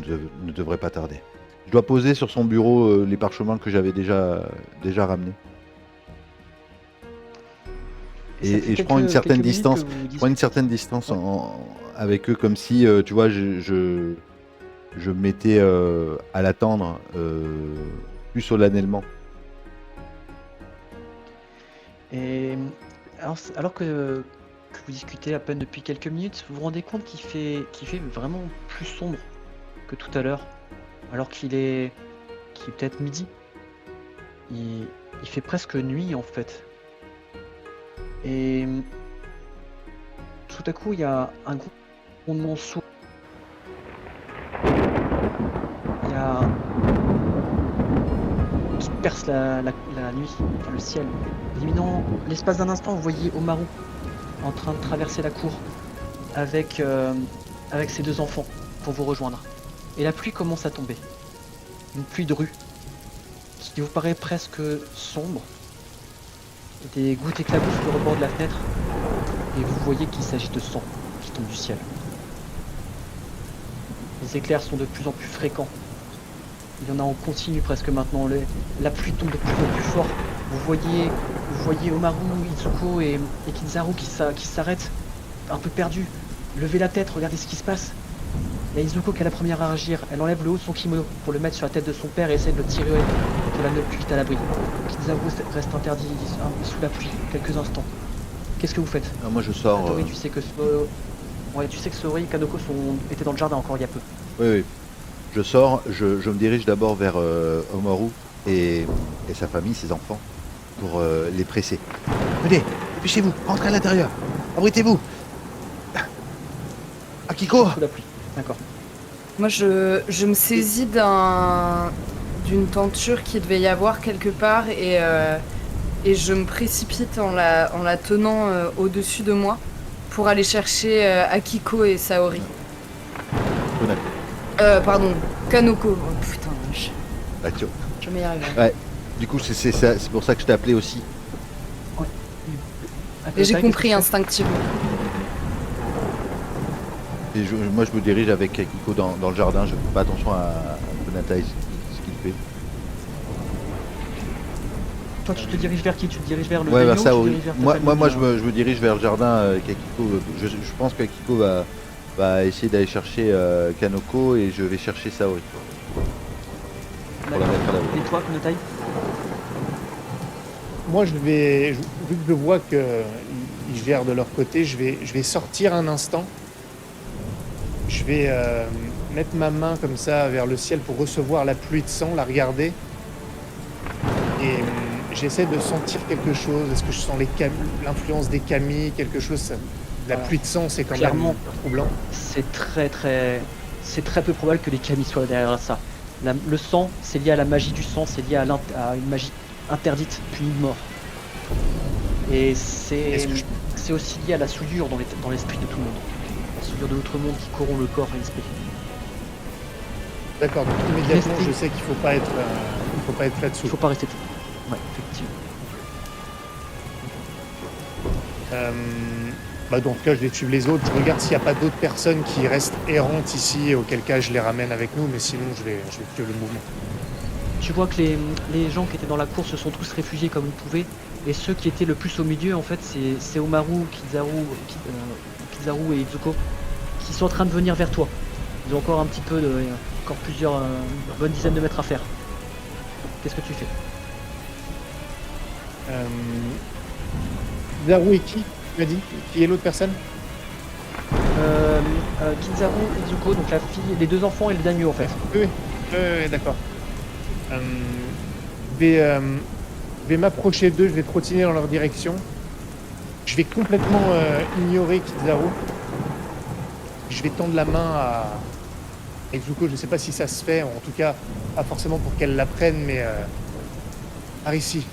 ne devrait pas tarder. Je dois poser sur son bureau les parchemins que j'avais déjà ramenés. Ça fait Et je prends une certaine quelques minutes distance. que vous Je prends une discutez. certaine distance Ouais. avec eux, comme si, tu vois, je me mettais à l'attendre plus solennellement. Et alors que vous discutez à peine depuis quelques minutes, vous vous rendez compte qu'il fait vraiment plus sombre que tout à l'heure, alors qu'il est peut-être midi. Il fait presque nuit en fait. Et tout à coup, il y a un grondement sourd. Il y a qui perce la nuit, enfin le ciel. Éliminant l'espace d'un instant, vous voyez Omaru en train de traverser la cour avec ses deux enfants pour vous rejoindre. Et la pluie commence à tomber. Une pluie de rue qui vous paraît presque sombre. Des gouttes éclaboussent le rebord de la fenêtre et vous voyez qu'il s'agit de sang qui tombe du ciel. Les éclairs sont de plus en plus fréquents. Il y en a en continu presque maintenant. La pluie tombe de plus en plus fort. Vous voyez Omaru, Izuko et Kizaru qui s'arrêtent, un peu perdus. Levez la tête, regardez ce qui se passe. Il y a Izuko qui est la première à réagir. Elle enlève le haut de son kimono pour le mettre sur la tête de son père et essaie de le tirer pour l'amener plus vite à l'abri. Kizaru reste interdit sous la pluie quelques instants. Qu'est-ce que vous faites? Ah, moi, je sors. Hattori, tu sais que Sori et Kanoko étaient dans le jardin encore il y a peu. Oui, oui. Je sors, je me dirige d'abord vers Omaru et sa famille, ses enfants, pour les presser. Venez, dépêchez-vous, rentrez à l'intérieur, abritez-vous. Akiko, Sous la pluie. D'accord. Moi, je me saisis d'une tenture qui devait y avoir quelque part et je me précipite en la tenant au-dessus de moi pour aller chercher Akiko et Saori. Konako. Pardon, Kanoko. Oh, putain, Akio. je vais y arriver. Ouais. Du coup, c'est pour ça que je t'ai appelé aussi. Et j'ai compris hein. instinctivement. Et moi, je me dirige avec Akiko dans le jardin. Je fais pas attention à Konata et ce qu'il fait. Toi, tu te diriges vers qui? Tu te diriges vers le Ouais, vers daimyo ou tu te Saori. diriges vers ta Moi, famille, je me dirige vers le jardin avec Akiko. Je pense qu'Akiko va essayer d'aller chercher Kanoko et je vais chercher Saori. Pour la mettre à l'abri. Et toi, Konotai? Moi, vu que je vois qu'ils gèrent de leur côté, je vais sortir un instant. Je vais mettre ma main comme ça vers le ciel pour recevoir la pluie de sang, la regarder. Et j'essaie de sentir quelque chose. Est-ce que je sens l'influence des kami, quelque chose La Voilà. pluie de sang, c'est quand Clairement. même troublant. C'est très peu probable que les kami soient derrière ça. Le sang, c'est lié à la magie du sang, c'est lié à une magie interdite, punie de mort. Et Est-ce que je- c'est aussi lié à la souillure dans l'esprit de tout le monde. La souillure de l'autre monde qui corrompt le corps et l'esprit. D'accord, donc immédiatement, Restez- je sais qu'il faut pas être Il là-dessous. faut pas rester tout. Ouais, effectivement. Dans ce cas, je vais suivre les autres. Je regarde s'il n'y a pas d'autres personnes qui restent errantes ici, auquel cas je les ramène avec nous, mais sinon, je vais suivre le mouvement. Tu vois que les gens qui étaient dans la cour se sont tous réfugiés comme ils pouvaient, et ceux qui étaient le plus au milieu, en fait, c'est Omaru, Kizaru et Izuko, qui sont en train de venir vers toi. Ils ont encore un petit peu encore plusieurs bonnes dizaines de mètres à faire. Qu'est-ce que tu fais? Zaru et qui tu m'as dit? Qui est l'autre personne? Kizaru, Izuko, donc la fille, les deux enfants et le daimyo en fait. Oui, d'accord. Je vais m'approcher d'eux, je vais trottiner dans leur direction. Je vais complètement ignorer Kizaru. Je vais tendre la main à Izuko, je ne sais pas si ça se fait, en tout cas, pas forcément pour qu'elle la prenne, mais par ici.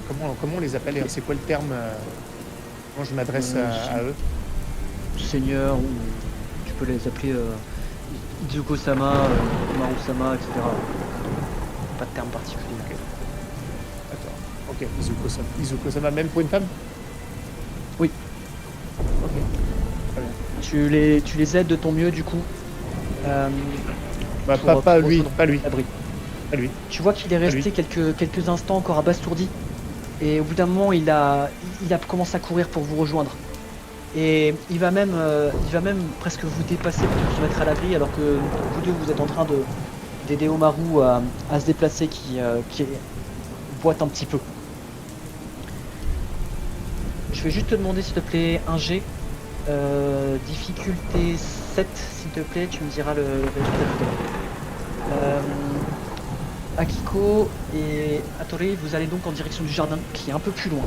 comment on les appelle? C'est quoi le terme? Comment je m'adresse à eux? Seigneur, ou tu peux les appeler Izuko-sama, Maru-sama, etc. Pas de terme particulier. Ok. D'accord. Ok, Izuko-sama. Izuko-sama, même pour une femme? Oui. Ok. Très bien. Tu les aides de ton mieux du coup. Bah, Pour- pas pour lui, rejoindre pas lui, l'abri. pas lui. Tu vois qu'il est resté quelques instants encore abasourdi. Et au bout d'un moment, il a commencé à courir pour vous rejoindre. Et il va même presque vous dépasser pour se mettre à l'abri, alors que vous deux vous êtes en train d'aider Omaru à se déplacer, qui boite un petit peu. Je vais juste te demander s'il te plaît un G. Difficulté 7 s'il te plaît, tu me diras le résultat tout à l'heure. Akiko et Hattori, vous allez donc en direction du jardin qui est un peu plus loin.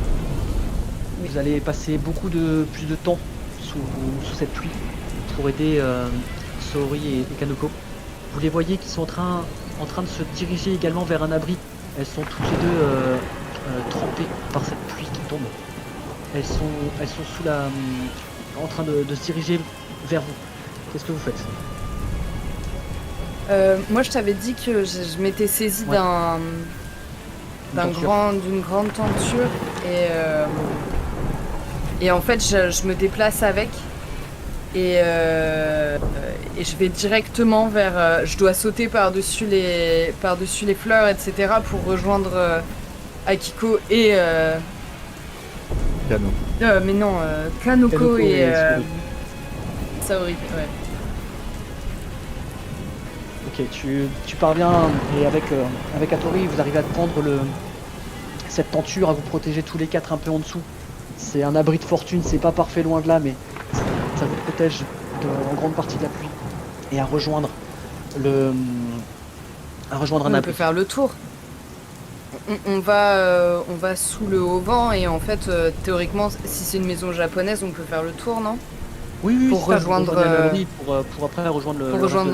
Vous allez passer plus de temps sous cette pluie pour aider Saori et Kanoko. Vous les voyez qui sont en train de se diriger également vers un abri. Elles sont toutes les deux trempées par cette pluie qui tombe. Elles sont en train de se diriger vers vous. Qu'est-ce que vous faites? Moi, je t'avais dit que je m'étais saisie Ouais. d'une grande tenture et en fait, je me déplace avec et je vais directement vers. Je dois sauter par-dessus les fleurs, etc. pour rejoindre Akiko et. Piano. Mais non, Kanoko Kanoko et et Saori. Saori. Ouais. Ok, tu parviens et avec Hattori, vous arrivez à prendre cette tenture, à vous protéger tous les quatre un peu en dessous. C'est un abri de fortune, c'est pas parfait loin de là, mais ça vous protège en grande partie de la pluie. Et à rejoindre un On abri. peut faire le tour. On va sous le haut vent et en fait, théoriquement, si c'est une maison japonaise, on peut faire le tour, non? Oui, pour c'est ça, vous rejoindre, rejoignez l'abri pour après rejoindre le Pour reste de rejoindre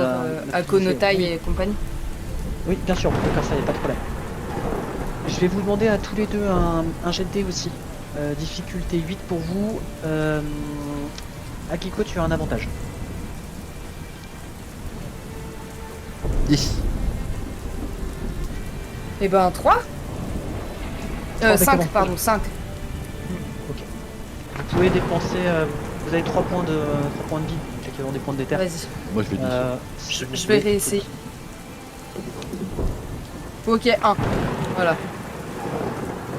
la Akonotai oui. et compagnie. Oui, bien sûr, vous pouvez faire ça, il n'y a pas de problème. Je vais vous demander à tous les deux un jet de dés aussi. Difficulté 8 pour vous. Akiko, tu as un avantage. 10. Eh ben, 3 avec 5, avantage. pardon, 5. Vous pouvez dépenser. Vous avez 3 points de vie, ceux qui ont des points de déter. Vas-y, Moi, je vais 10. Si vous je vais voulez. réessayer. Ok, 1. Voilà.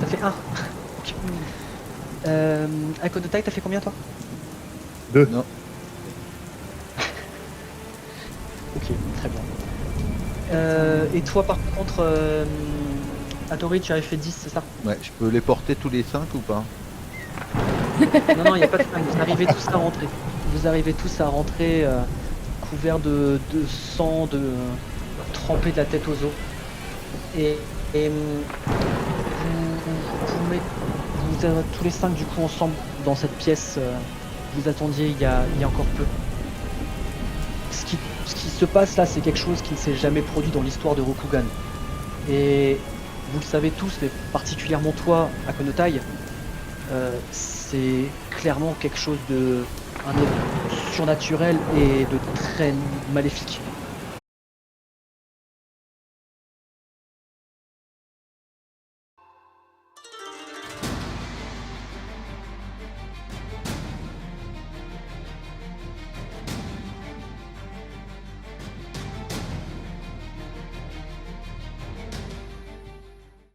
T'as fait 1. Ok. Akonotai, t'as fait combien toi? 2. Non. Ok, très bien. Et toi par contre, Hattori, tu avais fait 10, c'est ça? Ouais, je peux les porter tous les 5 ou pas? Non, il n'y a pas de problème. Vous arrivez tous à rentrer. Vous arrivez tous à rentrer couverts de sang, trempés de la tête aux os. Et vous êtes tous les 5 du coup ensemble dans cette pièce. Vous attendiez il y a encore peu. Ce qui se passe là, c'est quelque chose qui ne s'est jamais produit dans l'histoire de Rokugan. Et vous le savez tous, mais particulièrement toi, Akonotai, c'est clairement quelque chose un surnaturel et de très maléfique.